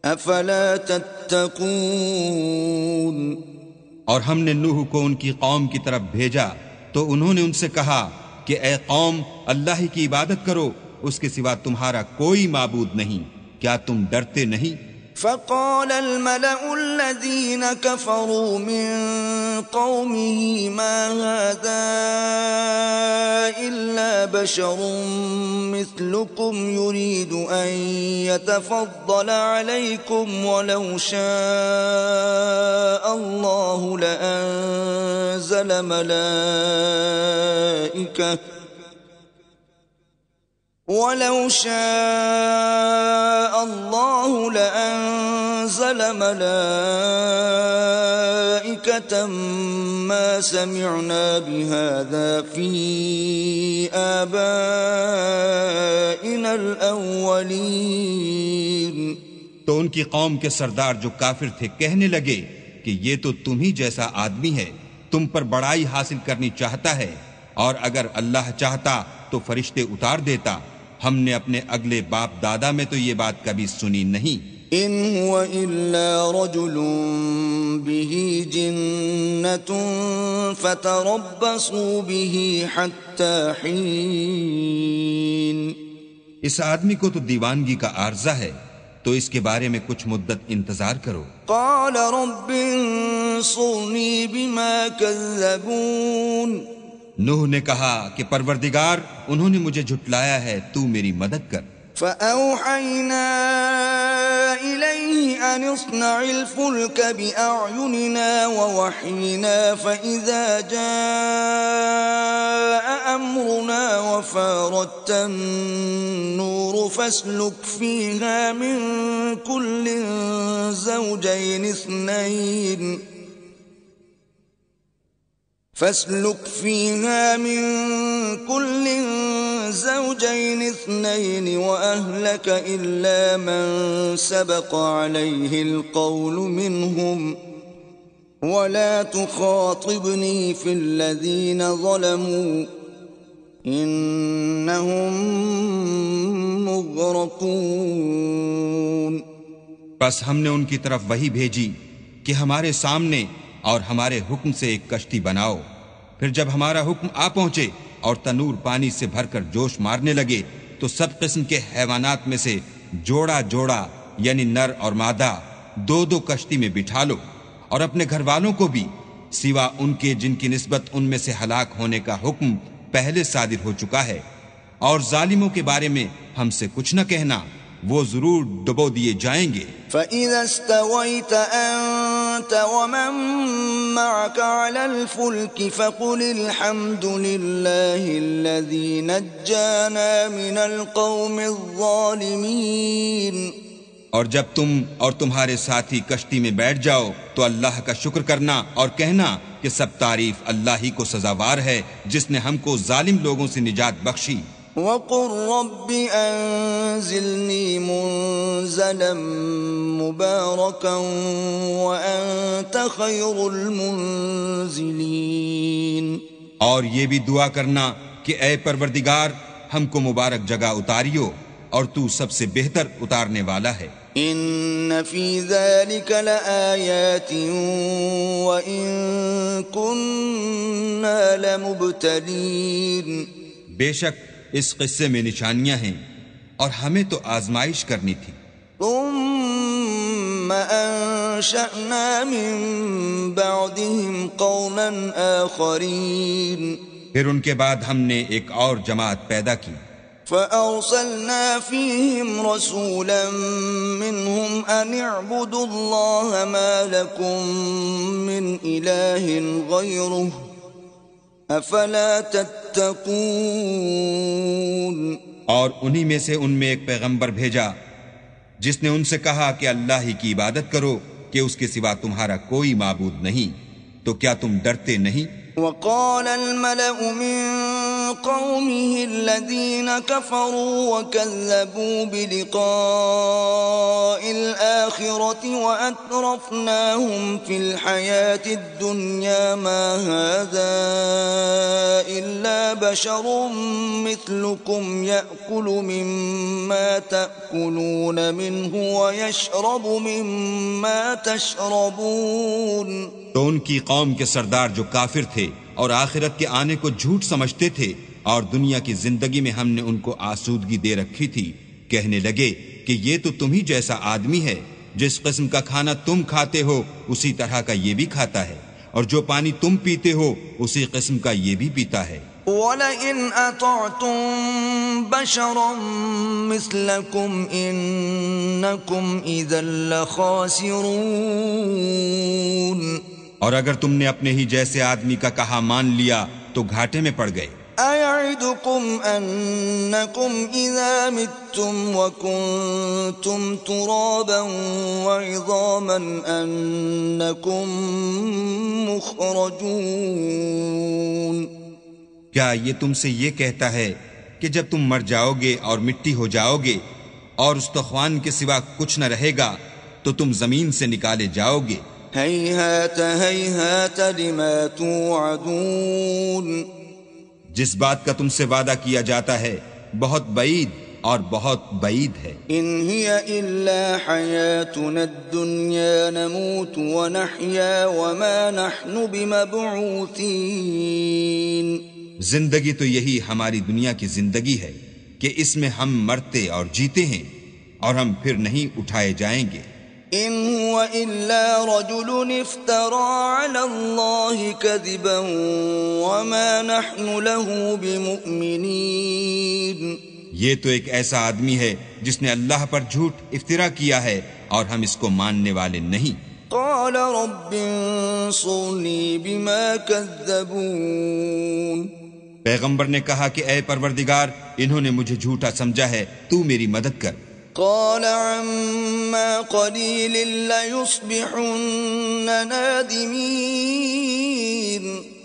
[SPEAKER 3] أَفَلَا تَتَّقُونَ۔
[SPEAKER 2] اور ہم نے نوح کو ان کی قوم کی طرف بھیجا تو انہوں نے ان سے کہا کہ اے قوم، اللہ ہی کی عبادت کرو، اس کے سوا تمہارا کوئی معبود نہیں، کیا تم ڈرتے نہیں؟
[SPEAKER 3] فقال الملأ الذين كفروا من قومه ما هذا إلا بشر مثلكم يريد أن يتفضل عليكم ولو شاء الله لأنزل ملائكة وَلَوْ شَاءَ اللَّهُ لَأَنزَلَ مَلَائِكَةً مَا سَمِعْنَا بِهَذَا فِي آبَائِنَا الْأَوَّلِينَ۔
[SPEAKER 2] تو ان کی قوم کے سردار جو کافر تھے کہنے لگے کہ یہ تو تم ہی جیسا آدمی ہے، تم پر بڑائی حاصل کرنی چاہتا ہے، اور اگر اللہ چاہتا تو فرشتے اتار دیتا۔ ہم نے اپنے اگلے باپ دادا میں تو یہ بات کبھی سنی نہیں۔
[SPEAKER 3] ان هو الا رجل به جنة فتربصوا به حتى حين۔
[SPEAKER 2] اس آدمی کو تو دیوانگی کا عارضہ ہے، تو اس کے بارے میں کچھ مدت انتظار کرو۔
[SPEAKER 3] قال رب انصرني بما كذبون۔
[SPEAKER 2] نوح نے کہا کہ پروردگار، انہوں نے مجھے جھٹلایا ہے، تو میری مدد کر۔
[SPEAKER 3] فَأَوْحَيْنَا إِلَيْهِ أَنِ اصْنَعِ الْفُلْكَ بِأَعْيُنِنَا وَوَحْيِنَا فَإِذَا جَاءَ أَمْرُنَا وَفَارَتِ النُّورُ فَاسْلُكْ فِيهَا مِن كُلٍّ زَوْجَيْنِ اثْنَيْنِ وَأَهْلَكَ إِلَّا مَن سَبَقَ عَلَيْهِ الْقَوْلُ مِنْهُمْ وَلَا تُخَاطِبْنِي فِي الَّذِينَ ظَلَمُوا إِنَّهُمْ مُغْرَقُونَ۔
[SPEAKER 2] پس ہم نے ان کی طرف وحی بھیجی کہ ہمارے سامنے اور ہمارے حکم سے ایک کشتی بناؤ، پھر جب ہمارا حکم آ پہنچے اور تنور پانی سے بھر کر جوش مارنے لگے تو سب قسم کے حیوانات میں سے جوڑا جوڑا یعنی نر اور مادہ دو دو کشتی میں بٹھا لو، اور اپنے گھر والوں کو بھی سوا ان کے جن کی نسبت ان میں سے ہلاک ہونے کا حکم پہلے صادر ہو چکا ہے، اور ظالموں کے بارے میں ہم سے کچھ نہ کہنا، وہ ضرور ڈبو دیے جائیں گے۔
[SPEAKER 3] فَإِذَا اسْتَوَيْتَ أَنْتَ وَمَن مَّعَكَ عَلَى الْفُلْكِ فَقُلِ الْحَمْدُ لِلَّهِ الَّذِي نَجَّانَا مِنَ الْقَوْمِ الظَّالِمِينَ۔
[SPEAKER 2] اور جب تم اور تمہارے ساتھی کشتی میں بیٹھ جاؤ تو اللہ کا شکر کرنا اور کہنا کہ سب تعریف اللہ ہی کو سزاوار ہے جس نے ہم کو ظالم لوگوں سے نجات بخشی۔
[SPEAKER 3] وَقُلْ رَبِّ أَنزِلْنِي مُنزَلًا مُبَارَكًا وَأَنْتَ خَيْرُ الْمُنزِلِينَ۔
[SPEAKER 2] اور یہ بھی دعا کرنا کہ اے پروردگار، ہم کو مبارک جگہ اتاریو اور تو سب سے بہتر اتارنے والا ہے۔
[SPEAKER 3] إِنَّ فِي ذَلِكَ لَآيَاتٍ وَإِن كُنَّا لَمُبْتَلِينَ۔
[SPEAKER 2] بے شک اس قصے میں نشانیاں ہیں اور ہمیں تو آزمائش کرنی تھی۔
[SPEAKER 3] ثُمَّ أَنشَأْنَا مِن بَعْدِهِمْ قَوْمًا آخَرِينَ۔
[SPEAKER 2] پھر ان کے بعد ہم نے ایک اور جماعت پیدا کی۔
[SPEAKER 3] فأرسلنا فيهم رسولا منهم أن اعبدوا الله ما لكم من إله غيره أفلا تتقون.
[SPEAKER 2] اور انہی میں سے ان میں ایک پیغمبر بھیجا جس نے ان سے کہا کہ اللہ ہی کی عبادت کرو کہ اس کے سوا تمہارا کوئی معبود نہیں، تو کیا تم ڈرتے نہیں؟
[SPEAKER 3] وقال الملأ من قومه الذين كفروا وكذبوا بلقاء الآخرة وأترفناهم في الحياة الدنيا ما هذا إلا بشر مثلكم يأكل مما تأكلون منه ويشرب مما تشربون.
[SPEAKER 2] تو ان کی قوم کے سردار جو کافر تھے اور آخرت کے آنے کو جھوٹ سمجھتے تھے اور دنیا کی زندگی میں ہم نے ان کو آسودگی دے رکھی تھی، کہنے لگے کہ یہ تو تم ہی جیسا آدمی ہے، جس قسم کا کھانا تم کھاتے ہو اسی طرح کا یہ بھی کھاتا ہے، اور جو پانی تم پیتے ہو اسی قسم کا یہ بھی پیتا ہے.
[SPEAKER 3] وَلَئِنْ أَطَعْتُمْ بَشَرًا مِثْلَكُمْ إِنَّكُمْ إِذًا لَخَاسِرُونَ.
[SPEAKER 2] اور اگر تم نے اپنے ہی جیسے آدمی کا کہا مان لیا تو گھاٹے میں پڑ گئے.
[SPEAKER 3] أَيَعِدُكُمْ أَنَّكُمْ إِذَا مِتُّمْ وَكُنْتُمْ تُرَابًا وَعِظَامًا أَنَّكُمْ مُخْرَجُونَ.
[SPEAKER 2] کیا یہ تم سے یہ کہتا ہے کہ جب تم مر جاؤ گے اور مٹی ہو جاؤ گے اور استخوان کے سوا کچھ نہ رہے گا تو تم زمین سے نکالے جاؤ گے؟
[SPEAKER 3] هيهات هيهات لما توعدون.
[SPEAKER 2] جس بات کا تم سے وعدہ کیا جاتا ہے بہت بعید اور بہت بعید ہے.
[SPEAKER 3] إن هي إلا حياتنا الدنيا نموت ونحيا وما نحن بمبعوثين.
[SPEAKER 2] زندگی تو یہی ہماری دنیا کی زندگی ہے کہ اس میں ہم مرتے اور جیتے ہیں اور ہم پھر نہیں اٹھائے جائیں گے.
[SPEAKER 3] إن هو إلا رجل افترى على الله كذبا وما نحن له بمؤمنين.
[SPEAKER 2] یہ تو ایک ایسا آدمی ہے جس نے اللہ پر جھوٹ افطرا کیا ہے اور ہم اس کو ماننے والے نہیں.
[SPEAKER 3] قال رب انصرني بما كذبون.
[SPEAKER 2] پیغمبر نے کہا کہ اے پروردگار انہوں نے مجھے جھوٹا سمجھا ہے، تو میری مدد کر.
[SPEAKER 3] قال عما قليل ليصبحن نادمين.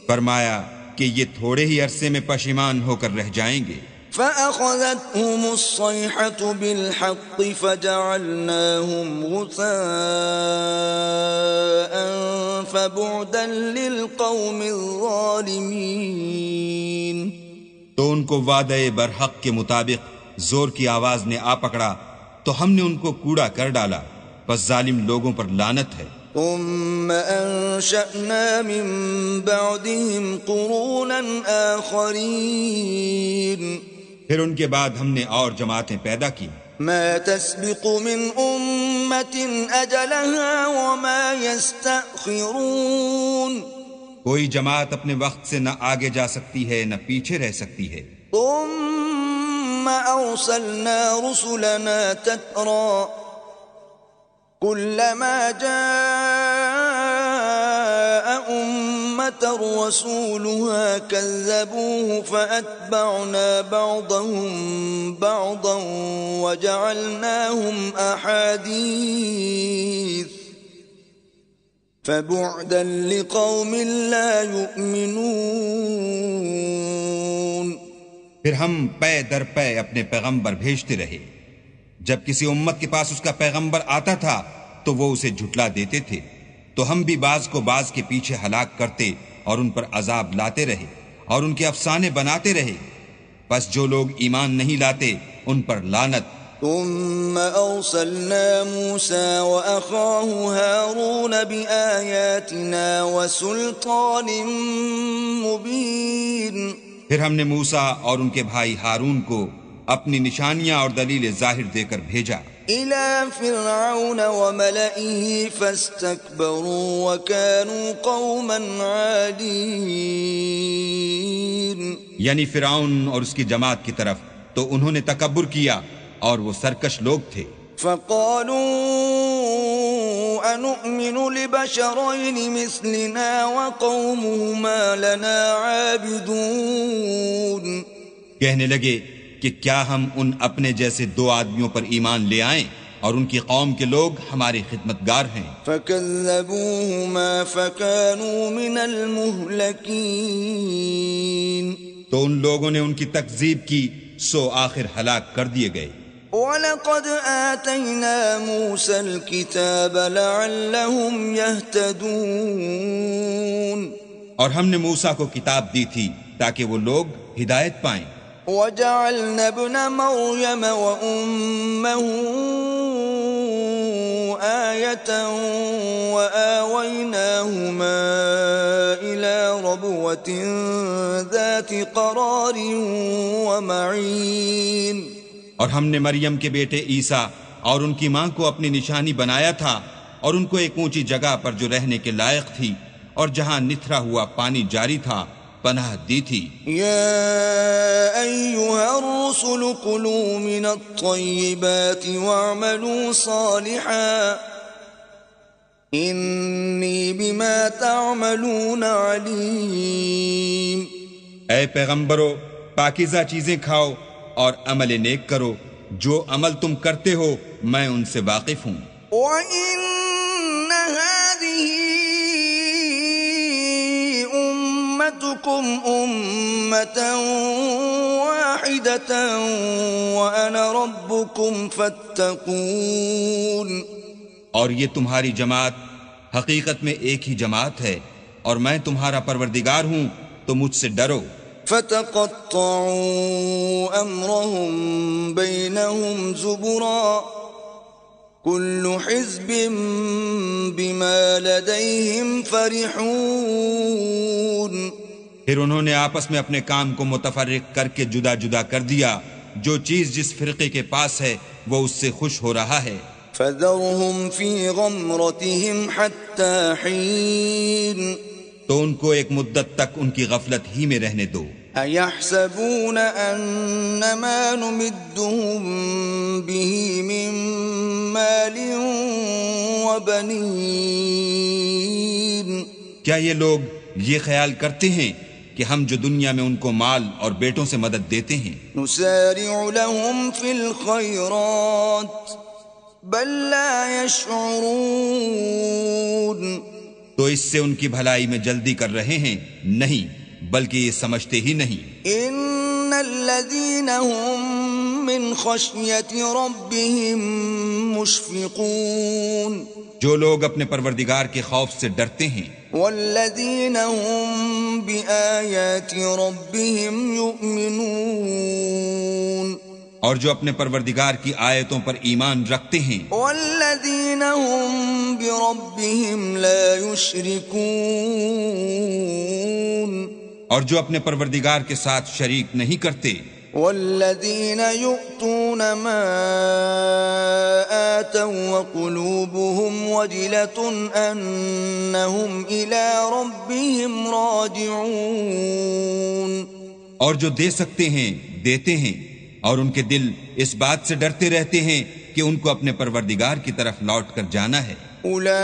[SPEAKER 2] فرمایا کہ یہ تھوڑے ہی عرصے میں پشیمان ہو کر رہ جائیں گے.
[SPEAKER 3] فأخذتهم الصيحة بالحق فجعلناهم غثاء فبعدا للقوم الظالمين.
[SPEAKER 2] تو ان کو وعدے برحق کے مطابق زور کی آواز نے آ پکڑا تو ہم نے ان کو کوڑا کر ڈالا، پس ظالم لوگوں پر لعنت ہے.
[SPEAKER 3] ثم أنشأنا من بعدهم قرونا آخرين.
[SPEAKER 2] پھر ان کے بعد ہم نے اور جماعتیں پیدا کی.
[SPEAKER 3] ما تسبق من أمة أجلها وما يستأخرون.
[SPEAKER 2] کوئی جماعت اپنے وقت سے نہ آگے جا سکتی ہے نہ پیچھے رہ سکتی ہے.
[SPEAKER 3] ثم أرسلنا رسلنا تترى كلما جاء أمة رسولها كذبوه فأتبعنا بعضهم بعضا وجعلناهم أحاديث فبعدا لقوم لا يؤمنون.
[SPEAKER 2] پھر ہم پے در پے اپنے پیغمبر بھیجتے رہے. جب کسی امت کے پاس اس کا پیغمبر آتا تھا تو وہ اسے جھٹلا دیتے تھے، تو ہم بھی بعض کو بعض کے پیچھے ہلاک کرتے اور ان پر عذاب لاتے رہے اور ان کے افسانے بناتے رہے. پس جو لوگ ایمان نہیں لاتے ان پر لعنت.
[SPEAKER 3] ثم أرسلنا موسى وأخاه هارون بآياتنا وسلطان مبين.
[SPEAKER 2] پھر ہم نے موسیٰ اور ان کے بھائی ہارون کو اپنی نشانیاں اور دلیل ظاہر دے کر بھیجا.
[SPEAKER 3] إلى فرعون وملئه فاستكبروا وكانوا قوما عالين.
[SPEAKER 2] یعنی فرعون اور اس کی جماعت کی طرف،
[SPEAKER 1] تو انہوں نے تکبر کیا اور وہ سرکش لوگ تھے۔
[SPEAKER 3] فقالوا أنؤمن لبشرين مثلنا وقومهما لنا عابدون،
[SPEAKER 1] کہنے لگے کہ کیا ہم ان اپنے جیسے دو آدمیوں پر ایمان لے آئیں اور ان کی قوم کے لوگ ہمارے خدمتگار ہیں۔
[SPEAKER 3] فكذبوهما فكانوا من المهلكين،
[SPEAKER 1] تو ان لوگوں نے ان کی تکذیب کی سو آخر ہلاک کر دیے گئے۔
[SPEAKER 3] وَلَقَدْ آتَيْنَا مُوسَى الْكِتَابَ لَعَلَّهُمْ يَهْتَدُونَ،
[SPEAKER 1] اور ہم نے موسیٰ کو کتاب دی تھی تاکہ وہ لوگ ہدایت پائیں۔
[SPEAKER 3] وَجَعَلْنَا ابْنَ مَرْيَمَ وَأُمَّهُ آيَةً وَآوَيْنَاهُمَا إِلَى رَبْوَةٍ ذَاتِ قَرَارٍ وَمَعِينٍ،
[SPEAKER 1] اور ہم نے مریم کے بیٹے عیسیٰ اور ان کی ماں کو اپنی نشانی بنایا تھا اور ان کو ایک اونچی جگہ پر جو رہنے کے لائق تھی اور جہاں نتھرا ہوا پانی جاری تھا پناہ دی تھی۔
[SPEAKER 3] یا ایھا الرسل کلوا من الطیبات واعملوا صالحا انی بما تعملون علیم۔
[SPEAKER 1] اے پیغمبرو، پاکیزہ چیزیں کھاؤ اور عمل نیک کرو، جو عمل تم کرتے ہو میں ان سے واقف ہوں۔
[SPEAKER 3] وَإِنَّ هَذِهِ أُمَّتُكُمْ أُمَّةً وَاحِدَةً وَأَنَا رَبُّكُمْ فَاتَّقُونِ،
[SPEAKER 1] اور یہ تمہاری جماعت حقیقت میں ایک ہی جماعت ہے اور میں تمہارا پروردگار ہوں، تو مجھ سے ڈرو۔
[SPEAKER 3] فَتَقَطَّعُوا أَمْرَهُمْ بَيْنَهُمْ زُبُرًا كُلُّ حِزْبٍ بِمَا لَدَيْهِمْ فَرِحُونَ،
[SPEAKER 1] پھر انہوں نے آپس میں اپنے کام کو متفرق کر کے جدا جدا کر دیا، جو چیز جس فرقے کے پاس ہے وہ اس سے خوش ہو رہا ہے۔
[SPEAKER 3] فَذَرْهُمْ فِي غَمْرَتِهِمْ حَتَّى حِينٍ،
[SPEAKER 1] تو ان کو ایک مدت تک ان کی غفلت ہی میں رہنے دو۔
[SPEAKER 3] أَيَحْسَبُونَ أَنَّمَا نُمِدُّهُم بِهِ مِن مَّالٍ وَبَنِينَ،
[SPEAKER 1] کیا یہ لوگ یہ خیال کرتے ہیں کہ ہم جو دنیا میں ان کو مال اور بیٹوں سے مدد دیتے ہیں،
[SPEAKER 3] نُسَارِعُ لَهُمْ فِي الْخَيْرَاتِ بَل لَّا يَشْعُرُونَ،
[SPEAKER 1] تو اس سے ان کی بھلائی میں جلدی کر رہے ہیں؟ نہیں، بلکہ یہ سمجھتے ہی نہیں۔
[SPEAKER 3] ان الذين هم من خشية ربهم مشفقون،
[SPEAKER 1] جو لوگ اپنے پروردگار کے خوف سے ڈرتے ہیں،
[SPEAKER 3] والذين هم بآيات ربهم يؤمنون،
[SPEAKER 1] اور جو اپنے پروردگار کی آیتوں پر ایمان رکھتے ہیں،
[SPEAKER 3] والذين هم بربهم لا يشركون،
[SPEAKER 1] اور جو اپنے پروردگار کے ساتھ شریک نہیں کرتے،
[SPEAKER 3] والذين يؤتون ما آتوا وقلوبهم وجلة أنهم إلى ربهم راجعون،
[SPEAKER 1] اور جو دے سکتے ہیں دیتے ہیں، اور ان کے دل اس بات سے ڈرتے رہتے ہیں کہ ان کو اپنے پروردگار کی طرف لوٹ کر جانا ہے۔
[SPEAKER 3] أولئك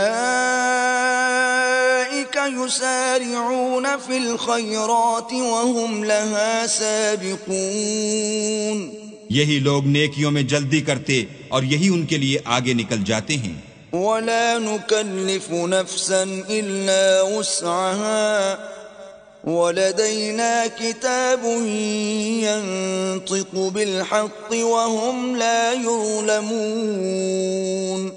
[SPEAKER 3] يسارعون في الخيرات وهم لها سابقون،
[SPEAKER 1] یہی لوگ نیکیوں میں جلدی کرتے اور یہی ان کے لیے آگے نکل جاتے ہیں۔
[SPEAKER 3] ولا نكلف نفسا إلا وسعها ولدينا كتاب ينطق بالحق وهم لا يظلمون،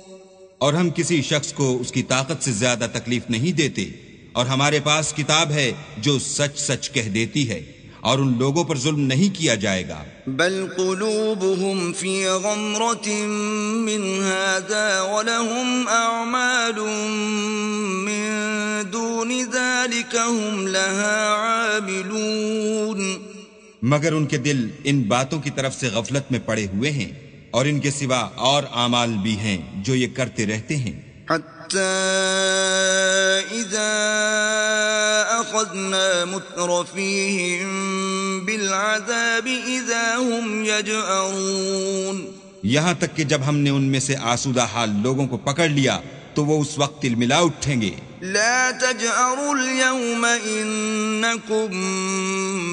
[SPEAKER 1] اور ہم کسی شخص کو اس کی طاقت سے زیادہ تکلیف نہیں دیتے، اور ہمارے پاس کتاب ہے جو سچ سچ کہہ دیتی ہے، اور ان لوگوں پر ظلم نہیں کیا جائے گا۔
[SPEAKER 3] بل قلوبهم في غمرة من هذا ولهم أعمال من دون ذلك هم لها عاملون،
[SPEAKER 1] مگر ان کے دل ان باتوں کی طرف سے غفلت میں پڑے ہوئے ہیں، اور ان کے سوا اور اعمال بھی ہیں جو یہ کرتے رہتے ہیں۔
[SPEAKER 3] حتى إذا أخذنا مترفيهم بالعذاب إذا هم يجأرون.
[SPEAKER 2] یہاں تک کہ جب ہم نے ان میں سے آسودہ حال لوگوں کو پکڑ لیا تو وہ اس وقت تلملا اٹھیں گے.
[SPEAKER 3] لا تجأروا اليوم إنكم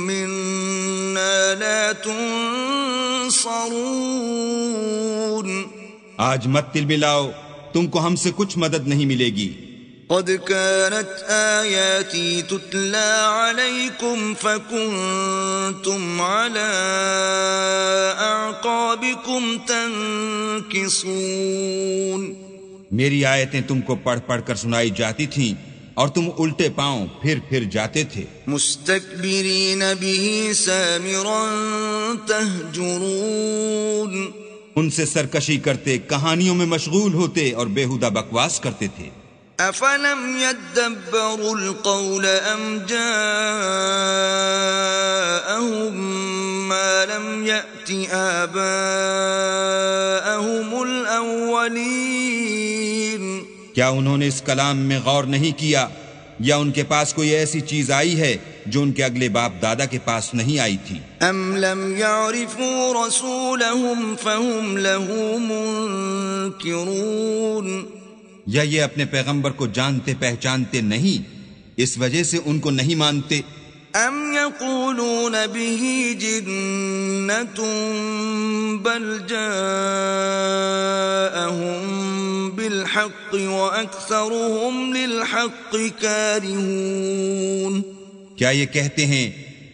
[SPEAKER 3] منا لا تنصرون.
[SPEAKER 2] آج مت تلملاؤ، تم کو ہم سے کچھ مدد نہیں ملے گی.
[SPEAKER 3] قد كانت آياتي تتلى عليكم فكنتم على أعقابكم تنكصون.
[SPEAKER 2] میری آیتیں تم کو پڑھ پڑھ کر سنائی جاتی تھیں اور تم الٹے پاؤں پھر جاتے تھے.
[SPEAKER 3] مستكبرين به سامرا تهجرون.
[SPEAKER 2] ان سے سرکشی کرتے، کہانیوں میں مشغول ہوتے اور بےہودہ بکواس کرتے تھے.
[SPEAKER 3] أفلم يدبروا القول أم جاءهم ما لم يأت آباءهم الأولين.
[SPEAKER 2] کیا انہوں نے اس کلام میں غور نہیں کیا یا ان کے پاس کوئی ایسی چیز آئی ہے جو ان کے اگلے باپ دادا کے پاس نہیں آئی تھی؟
[SPEAKER 3] ام لم يعرفوا رسولهم فهم له منكرون.
[SPEAKER 2] یا یہ اپنے پیغمبر کو جانتے پہچانتے نہیں، اس وجہ سے ان کو نہیں مانتے؟
[SPEAKER 3] ام يقولون به جنة بل جاءهم بالحق وأكثرهم للحق كارهون.
[SPEAKER 2] کیا یہ کہتے ہیں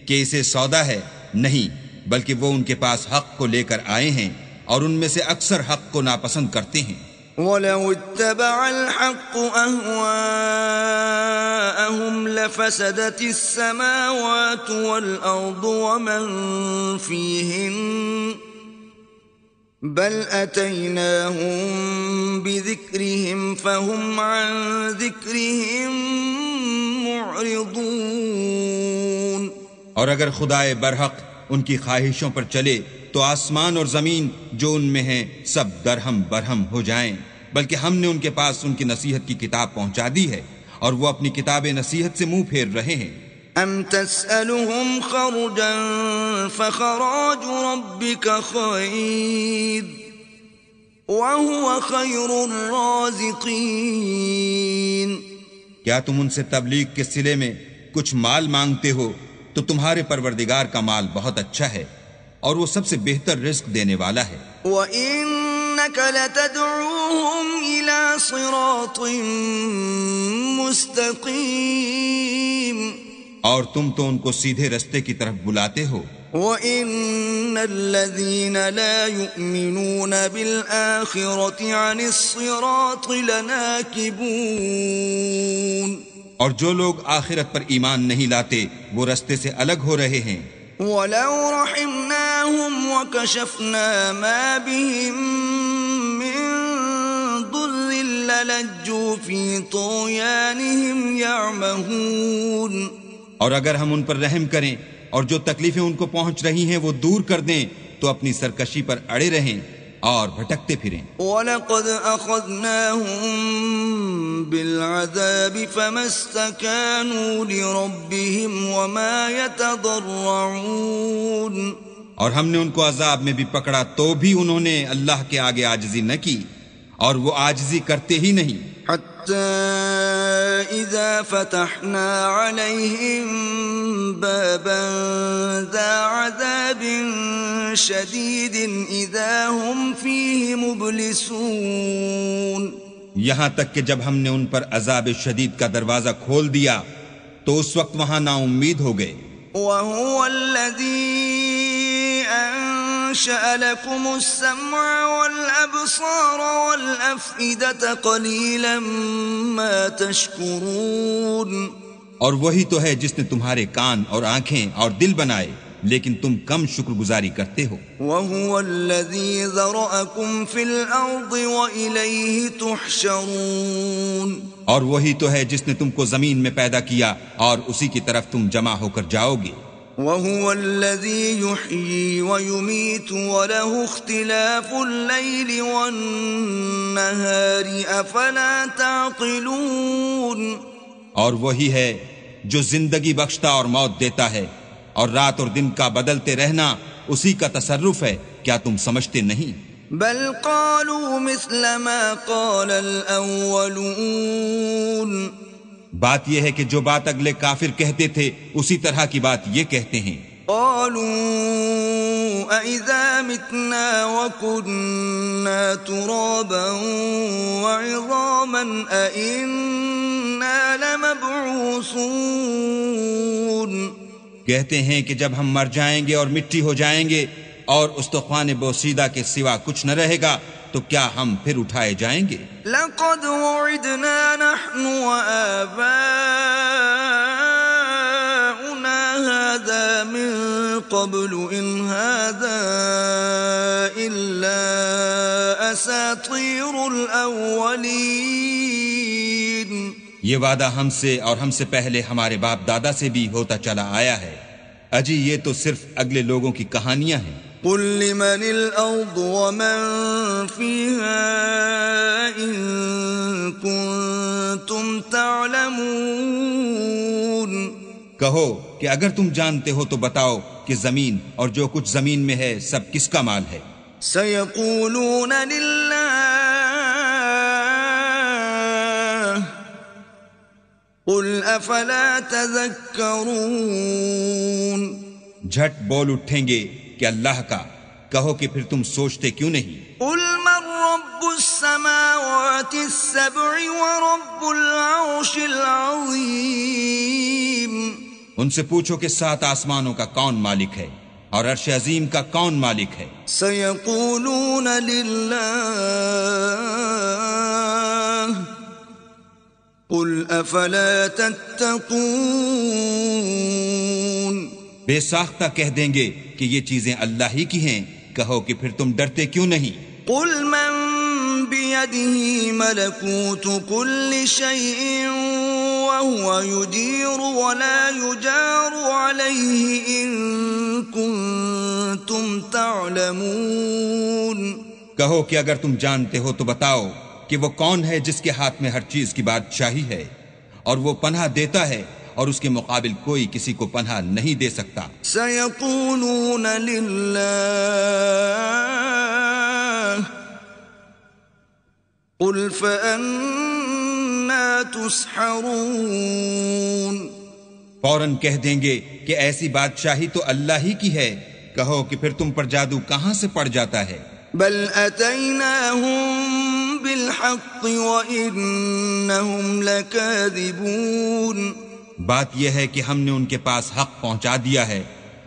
[SPEAKER 2] کہ اسے سودا ہے؟ نہیں، بلکہ وہ ان کے پاس حق کو لے کر آئے ہیں اور ان میں سے اکثر حق کو ناپسند کرتے ہیں.
[SPEAKER 3] وَلَوِ اتَّبَعَ الْحَقُّ أَهْوَاءَهُمْ لَفَسَدَتِ السَّمَاوَاتُ وَالْأَرْضُ وَمَنْ فِيهِنَّ بَلْ أَتَيْنَاهُمْ بِذِكْرِهِمْ فَهُمْ عَنْ ذِكْرِهِمْ مُعْرِضُونَ.
[SPEAKER 2] اور اگر خدائے برحق ان کی خواہشوں پر چلے تو آسمان اور زمین جو ان میں ہیں سب درہم برہم ہو جائیں، بلکہ ہم نے ان کے پاس ان کی نصیحت کی کتاب پہنچا دی ہے اور وہ اپنی کتاب نصیحت سے منہ پھیر رہے ہیں.
[SPEAKER 3] ام تسألهم خرجا فخراج ربك خير وهو خير الرازقين.
[SPEAKER 2] کیا تم ان سے تبلیغ کے صلے میں کچھ مال مانگتے ہو تو تمہارے پروردگار کا مال بہت اچھا ہے اور وہ سب سے بہتر رزق دینے والا ہے.
[SPEAKER 3] وَإِنَّكَ لَتَدْعُوهُمْ إِلَى صِرَاطٍ مُسْتَقِيمٍ.
[SPEAKER 2] اور تم تو ان کو سیدھے رستے کی طرف بلاتے ہو.
[SPEAKER 3] وَإِنَّ الَّذِينَ لَا يُؤْمِنُونَ بِالْآخِرَةِ عَنِ الصِّرَاطِ لَنَاكِبُونَ.
[SPEAKER 2] اور جو لوگ آخرت پر ایمان نہیں لاتے وہ رستے سے الگ ہو رہے ہیں.
[SPEAKER 3] وَلَوْ رَحِمْنَاهُمْ وَكَشَفْنَا مَا بِهِمْ مِنْ ضُرٍّ لَلَجُّوا فِي طُغْيَانِهِمْ يَعْمَهُونَ.
[SPEAKER 2] اور اگر ہم ان پر رحم کریں اور جو تکلیفیں ان کو پہنچ رہی ہیں وہ دور کر دیں تو اپنی سرکشی پر اڑے رہیں اور بھٹکتے پھریں.
[SPEAKER 3] وَلَقَدْ أَخَذْنَاهُمْ بِالْعَذَابِ فَمَا اسْتَكَانُوا لِرَبِّهِمْ وَمَا يَتَضَرَّعُونَ.
[SPEAKER 2] اور ہم نے ان کو عذاب میں بھی پکڑا تو بھی انہوں نے اللہ کے آگے عاجزی نہ کی اور وہ عاجزی کرتے ہی نہیں.
[SPEAKER 3] حَتَّى إِذَا فَتَحْنَا عَلَيْهِمْ بَابًا ذَا عَذَابٍ شَدِيدٍ إِذَا هُمْ فِيهِ مُبْلِسُونَ.
[SPEAKER 2] یہاں تک کہ جب ہم نے ان پر عذاب شدید کا دروازہ کھول دیا تو اس وقت وہاں نا امید ہو گئے.
[SPEAKER 3] وَهُوَ الَّذِي أَنشَأَ لَكُمُ السَّمْعَ وَالْأَبْصَارَ وَالْأَفْئِدَةَ قَلِيلًا مَا تَشْكُرُونَ.
[SPEAKER 2] اور وہی تو ہے جس نے تمہارے کان اور آنکھیں اور دل بنائے لیکن تم کم شکر گزاری کرتے ہو.
[SPEAKER 3] وَهُوَ الَّذِي ذَرَأَكُمْ فِي الْأَرْضِ وَإِلَيْهِ تُحْشَرُونَ.
[SPEAKER 2] اور وہی تو ہے جس نے تم کو زمین میں پیدا کیا اور اسی کی طرف تم جمع ہو کر جاؤ گے.
[SPEAKER 3] وهو الذي يحيي ويميت وله اختلاف الليل والنهار أفلا تعقلون
[SPEAKER 2] اور وہی ہے جو زندگی بخشتا اور موت دیتا ہے اور رات اور دن کا بدلتے رہنا اسی کا تصرف ہے، کیا تم سمجھتے نہیں؟
[SPEAKER 3] بل قالوا مثل ما قال الأولون
[SPEAKER 2] بات یہ ہے کہ جو بات اگلے کافر کہتے تھے اسی طرح کی بات یہ کہتے ہیں۔
[SPEAKER 3] قالوا أَإِذَا مِتْنَا وَكُنَّا تُرَابًا وَعِظَامًا أَإِنَّا لَمَبْعُوثُونَ
[SPEAKER 2] کہتے ہیں کہ جب ہم مر جائیں گے اور مٹی ہو جائیں گے اور استخوان بوسیدہ کے سوا کچھ نہ رہے گا تو کیا ہم پھر اٹھائے جائیں گے؟
[SPEAKER 3] لَقَدْ وُعِدْنَا نَحْنُ وَآبَاؤُنَا هَذَا مِن قَبْلُ إِنْ هَذَا إِلَّا أَسَاطِيرُ الْأَوَّلِينَ
[SPEAKER 2] یہ وعدہ ہم سے اور ہم سے پہلے ہمارے باپ دادا سے بھی ہوتا چلا آیا ہے، اجی یہ تو صرف اگلے لوگوں کی کہانیاں ہیں۔
[SPEAKER 3] قل لمن الأرض ومن فيها إن كنتم تعلمون
[SPEAKER 2] کہو کہ اگر تم جانتے ہو تو بتاؤ کہ زمین اور جو کچھ زمین میں ہے سب کس کا مال ہے؟
[SPEAKER 3] سيقولون لله قل أفلا تذكرون
[SPEAKER 2] جھٹ بول اٹھیں گے کہ اللہ کا، کہو کہ پھر تم سوچتے کیوں نہیں؟
[SPEAKER 3] قل من رب السماوات السبع ورب العرش العظیم
[SPEAKER 2] ان سے پوچھو کہ 7 آسمانوں کا کون مالک ہے اور عرش عظیم کا کون مالک ہے؟
[SPEAKER 3] سیقولون للہ قل افلا تتقون
[SPEAKER 2] بے ساختہ کہہ دیں گے کہ یہ چیزیں اللہ ہی کی ہیں، کہو کہ پھر تم ڈرتے کیوں نہیں؟
[SPEAKER 3] قل من بیدہ ملکوت کل شیء وهو يجير ولا يجار عليه إن كنتم تعلمون
[SPEAKER 2] کہو کہ اگر تم جانتے ہو تو بتاؤ کہ وہ کون ہے جس کے ہاتھ میں ہر چیز کی بادشاہی ہے اور وہ پناہ دیتا ہے اور اس کے مقابل کوئی کسی کو پناہ نہیں دے سکتا۔
[SPEAKER 3] سيقولون لله قل فأنا تسحرون
[SPEAKER 2] فوراً کہہ دیں گے کہ ایسی بادشاہی تو اللہ ہی کی ہے، کہو کہ پھر تم پر جادو کہاں سے پڑ جاتا ہے؟
[SPEAKER 3] بل أتيناهم بالحق وإنهم لكاذبون
[SPEAKER 2] بات یہ ہے کہ ہم نے ان کے پاس حق پہنچا دیا ہے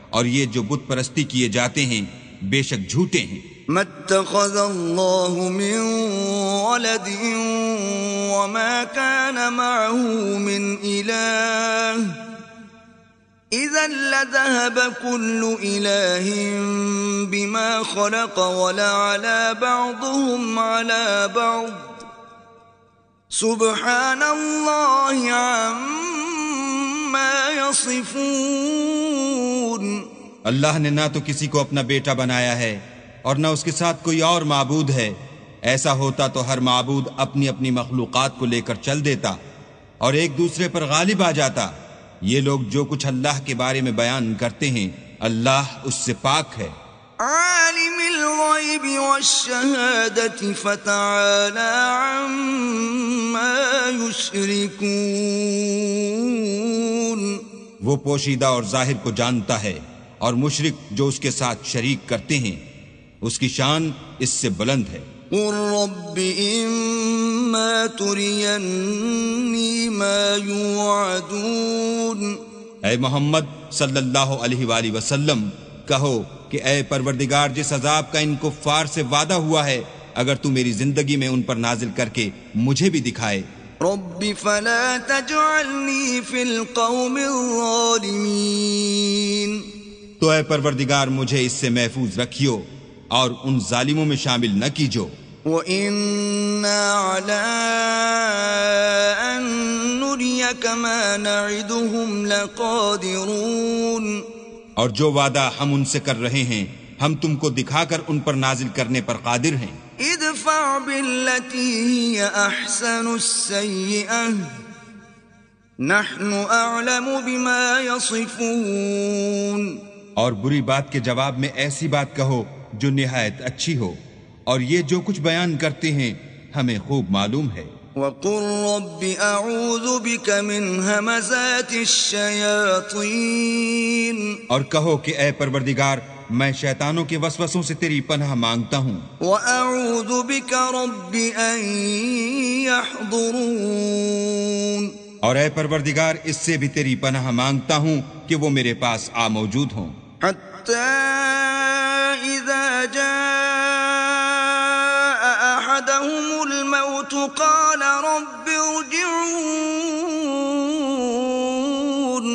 [SPEAKER 2] اور یہ جو بت پرستی کیے جاتے ہیں بے شک جھوٹے ہیں۔
[SPEAKER 3] ما اتخذ الله من ولد وما كان معه من إله إذا لذهب كل إله بما خلق ولعلى بعضهم على بعض سبحان الله عما يصفون
[SPEAKER 2] اللہ نے نہ تو کسی کو اپنا بیٹا بنایا ہے اور نہ اس کے ساتھ کوئی اور معبود ہے، ایسا ہوتا تو ہر معبود اپنی اپنی مخلوقات کو لے کر چل دیتا اور ایک دوسرے پر غالب آ جاتا۔ یہ لوگ جو کچھ اللہ کے بارے میں بیان کرتے ہیں اللہ اس سے پاک ہے۔
[SPEAKER 3] عالم الغیب والشہادة فتعالى عما یشرکون
[SPEAKER 2] وہ پوشیدہ اور ظاہر کو جانتا ہے اور مشرک جو اس کے ساتھ شریک کرتے ہیں اس کی شان اس سے بلند ہے۔
[SPEAKER 3] قل رب اما ترینی ما یوعدون
[SPEAKER 2] اے محمد صلی اللہ علیہ وآلہ وسلم کہو کہ اے پروردگار جس عذاب کا ان کفار سے وعدہ ہوا ہے اگر تو میری زندگی میں ان پر نازل کر کے مجھے بھی دکھائے۔
[SPEAKER 3] رب فلا تجعلنی فی القوم الظالمین
[SPEAKER 2] تو اے پروردگار مجھے اس سے محفوظ رکھیو اور ان ظالموں میں شامل نہ کیجو۔
[SPEAKER 3] وَإِنَّا عَلَىٰ أَن نُّرِيَكَ مَا نَعِدُهُمْ لَقَادِرُونَ
[SPEAKER 1] اور جو وعدہ ہم ان سے کر رہے ہیں ہم تم کو دکھا کر ان پر نازل کرنے پر قادر ہیں۔
[SPEAKER 3] ادفع بالتي هي احسن السيئة نحن اعلم بما يصفون،
[SPEAKER 1] اور بری بات کے جواب میں ایسی بات کہو جو نہایت اچھی ہو، اور یہ جو کچھ بیان کرتے ہیں ہمیں خوب معلوم ہے۔
[SPEAKER 3] وقل رب اعوذ بك من همزات الشياطين،
[SPEAKER 1] اور کہو کہ اے پروردگار میں شیطانوں کے وسوسوں سے تیری پناہ مانگتا ہوں،
[SPEAKER 3] واعوذ بك رب ان يحضرون،
[SPEAKER 1] اور اے پروردگار اس سے بھی تیری پناہ مانگتا ہوں کہ وہ میرے پاس آ موجود ہوں،
[SPEAKER 3] حتى اذا جاء احدهم الموت قال رب ارجعون۔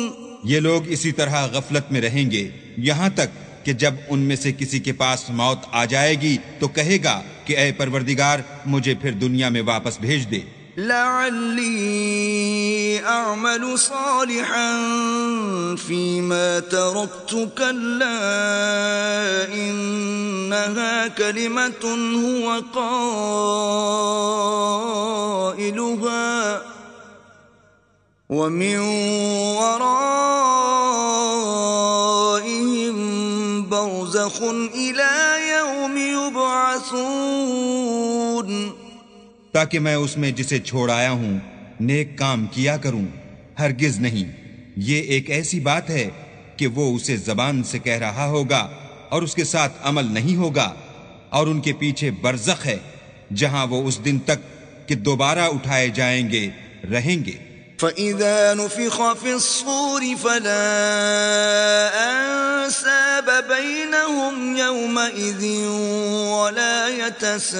[SPEAKER 1] یہ لوگ اسی طرح غفلت میں رہیں گے یہاں تک کہ جب ان میں سے کسی کے پاس موت آ جائے گی تو کہے گا کہ اے پروردگار مجھے پھر دنیا میں واپس بھیج دے،
[SPEAKER 3] لعلی اعمل صالحا فيما تركت كلا انها كلمة هو قائلها ومن ورائهم برزخ إلى يوم يبعثون،
[SPEAKER 1] تاکہ میں اس میں جسے چھوڑ آیا ہوں نیک کام کیا کروں، ہرگز نہیں، یہ ایک ایسی بات ہے کہ وہ اسے زبان سے کہہ رہا ہوگا اور اس کے ساتھ عمل نہیں ہوگا، اور ان کے پیچھے برزخ ہے جہاں وہ اس دن تک کہ دوبارہ اٹھائے جائیں گے رہیں گے۔
[SPEAKER 3] فَإِذَا نُفِخَ فِي الصُّورِ فَلَا أَنْسَابَ بَيْنَهُمْ يَوْمَئِذٍ وَلَا يَتَسَاءَلُونَ،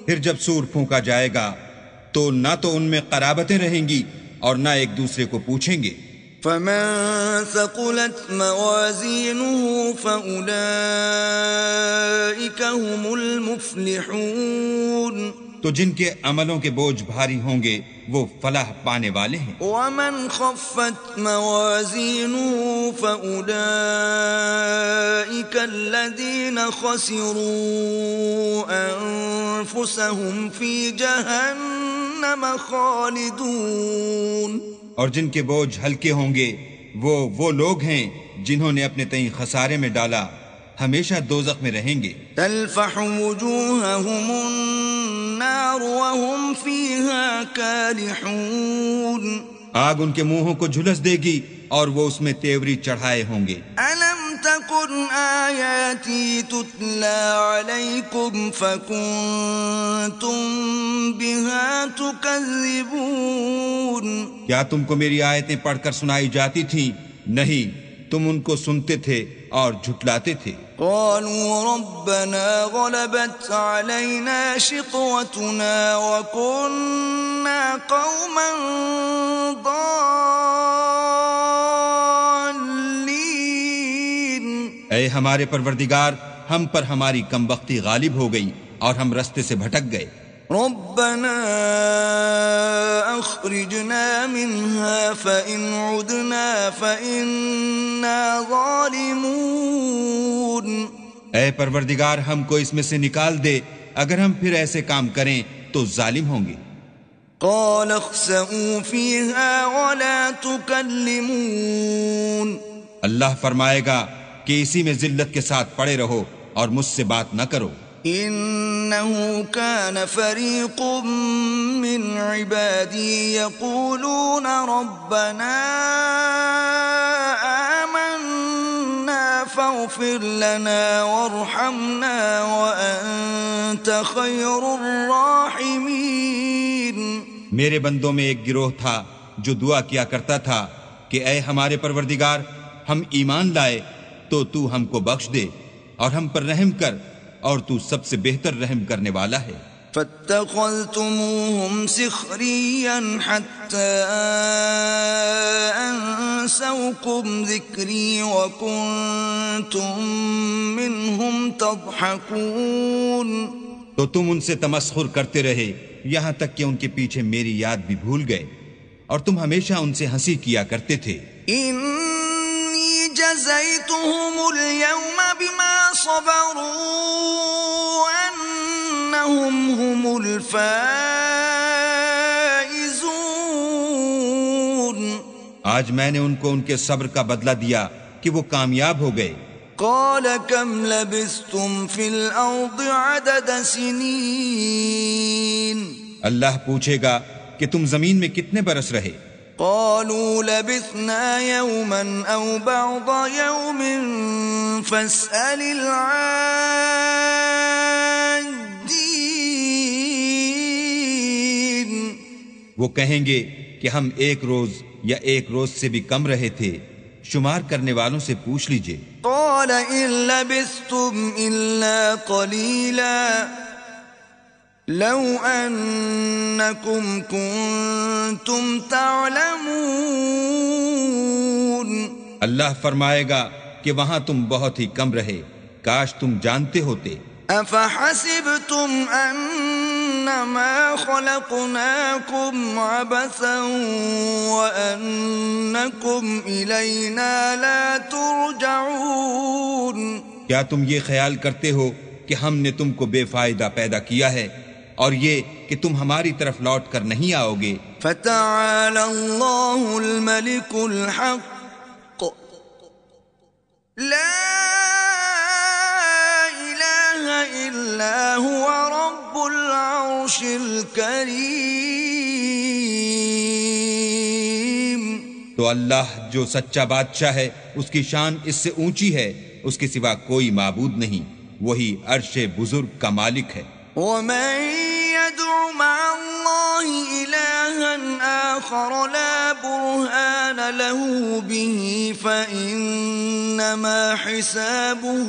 [SPEAKER 1] پھر جب سور پھونکا جائے گا تو نہ تو ان میں قرابتیں رہیں گی اور نہ ایک دوسرے کو پوچھیں گے۔
[SPEAKER 3] فَمَن ثَقُلَتْ مَوَازِينُهُ فَأُولَئِكَ هُمُ الْمُفْلِحُونَ،
[SPEAKER 1] تو جن کے عملوں کے بوجھ بھاری ہوں گے وہ فلاح پانے والے ہیں۔
[SPEAKER 3] وَمَنْ خَفَّتْ مَوَازِينُهُ فَأُولَئِكَ الَّذِينَ خَسِرُوا أَنفُسَهُمْ فِي جَهَنَّمَ خَالِدُونَ،
[SPEAKER 1] اور جن کے بوجھ ہلکے ہوں گے وہ لوگ ہیں جنہوں نے اپنے تئیں خسارے میں ڈالا، ہمیشہ دوزخ میں رہیں گے۔
[SPEAKER 3] تلفح وجوههم النار وهم فيها كالحون،
[SPEAKER 1] آگ ان کے منہوں کو جھلس دے گی اور وہ اس میں تیوری چڑھائے ہوں گے۔
[SPEAKER 3] ألم تكن آياتي تتلى عليكم فكنتم بها تكذبون،
[SPEAKER 1] کیا تم کو میری آیتیں پڑھ کر سنائی جاتی تھیں؟ نہیں، تم ان کو سنتے تھے اور جھٹلاتے تھے۔
[SPEAKER 3] قالوا ربنا غلبت علينا شقوتنا وكنا قوما ضالين،
[SPEAKER 1] اے ہمارے پروردگار ہم پر ہماری کمبختی غالب ہو گئی اور ہم رستے سے بھٹک گئے۔
[SPEAKER 3] ربنا اخرجنا منها فإن عدنا فإنا ظالمون،
[SPEAKER 1] اے پروردگار ہم کو اس میں سے نکال دے، اگر ہم پھر ایسے کام کریں تو ظالم ہوں گے۔
[SPEAKER 3] قال اخسئوا فيها ولا تكلمون،
[SPEAKER 1] اللہ فرمائے گا کہ اسی میں ذلت کے ساتھ پڑے رہو اور مجھ سے بات نہ کرو۔
[SPEAKER 3] إنه كان فريق من عبادي يقولون ربنا آمنا فاغفر لنا وارحمنا وأنت خير الراحمين،
[SPEAKER 1] میرے بندوں میں ایک گروہ تھا جو دعا کیا کرتا تھا کہ اے ہمارے پروردگار ہم ایمان لائے تو تو ہم کو بخش دے اور ہم پر رحم کر، اور تو سب سے بہتر رحم کرنے والا ہے۔
[SPEAKER 3] فاتخذتموهم سخريا حتى أنسوكم ذكري وكنتم منهم تضحكون،
[SPEAKER 1] تو تم ان سے تمسخر کرتے رہے یہاں تک کہ ان کے پیچھے میری یاد بھی بھول گئے۔ اور تم ہمیشہ ان سے ہنسی کیا کرتے تھے۔
[SPEAKER 3] إني جزيتهم اليوم بما صبروا أنهم هم الفائزون۔
[SPEAKER 1] آج میں نے ان کو ان کے صبر کا بدلہ دیا کہ وہ کامیاب ہو گئے۔
[SPEAKER 3] قال كم لبثتم في الأرض عدد سنين؟
[SPEAKER 1] اللہ پوچھے گا کہ تم زمین میں کتنے برس رہے؟
[SPEAKER 3] قالوا لبثنا يوما أو بعض يوم فاسأل العادين۔
[SPEAKER 1] وہ کہیں گے کہ ہم ایک روز یا ایک روز سے بھی کم رہے تھے، شمار کرنے والوں سے پوچھ لیجئے۔
[SPEAKER 3] قال إن لبثتم إلا قليلا لو أنكم كنتم تعلمون۔
[SPEAKER 1] اللہ فرمائے گا کہ وہاں تم بہت ہی کم رہے، کاش تم جانتے ہوتے۔
[SPEAKER 3] أفحسبتم أنما خلقناكم عبثا وأنكم إلينا لا ترجعون۔
[SPEAKER 1] کیا تم یہ خیال کرتے ہو کہ ہم نے تم کو بے فائدہ پیدا کیا ہے اور یہ کہ تم ہماری طرف لوٹ کر نہیں آؤ گے؟
[SPEAKER 3] فتعالى الله الملك الحق لا إلا هو رب العرش الكريم۔
[SPEAKER 1] تو اللہ جو سچا بادشاہ ہے اس کی شان اس سے اونچی ہے، اس کے سوا کوئی معبود نہیں، وہی عرش بزرگ کا مالک ہے۔
[SPEAKER 3] ومن يدع مع الله إلها آخر لا برهان له به فإنما حسابه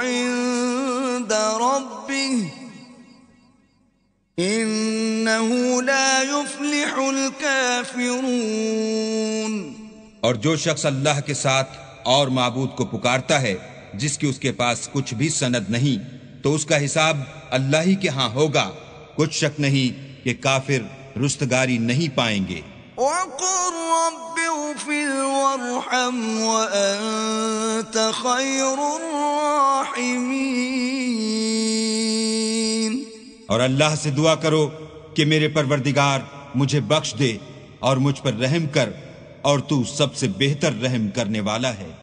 [SPEAKER 3] عند ربه إنه لا يفلح الكافرون۔
[SPEAKER 1] اور جو شخص اللہ کے ساتھ اور معبود کو پکارتا ہے جس کی اس کے پاس کچھ بھی سند نہیں، تو اس کا حساب اللہ ہی کے ہاں ہوگا، کچھ شک نہیں کہ کافر رستگاری نہیں پائیں گے۔
[SPEAKER 3] وَقُلْ رَبِّ اغْفِرْ وَارْحَمْ وَأَنْتَ خَيْرُ الرَّاحِمِينَ۔
[SPEAKER 1] اور اللہ سے دعا کرو کہ میرے پروردگار مجھے بخش دے اور مجھ پر رحم کر، اور تو سب سے بہتر رحم کرنے والا ہے۔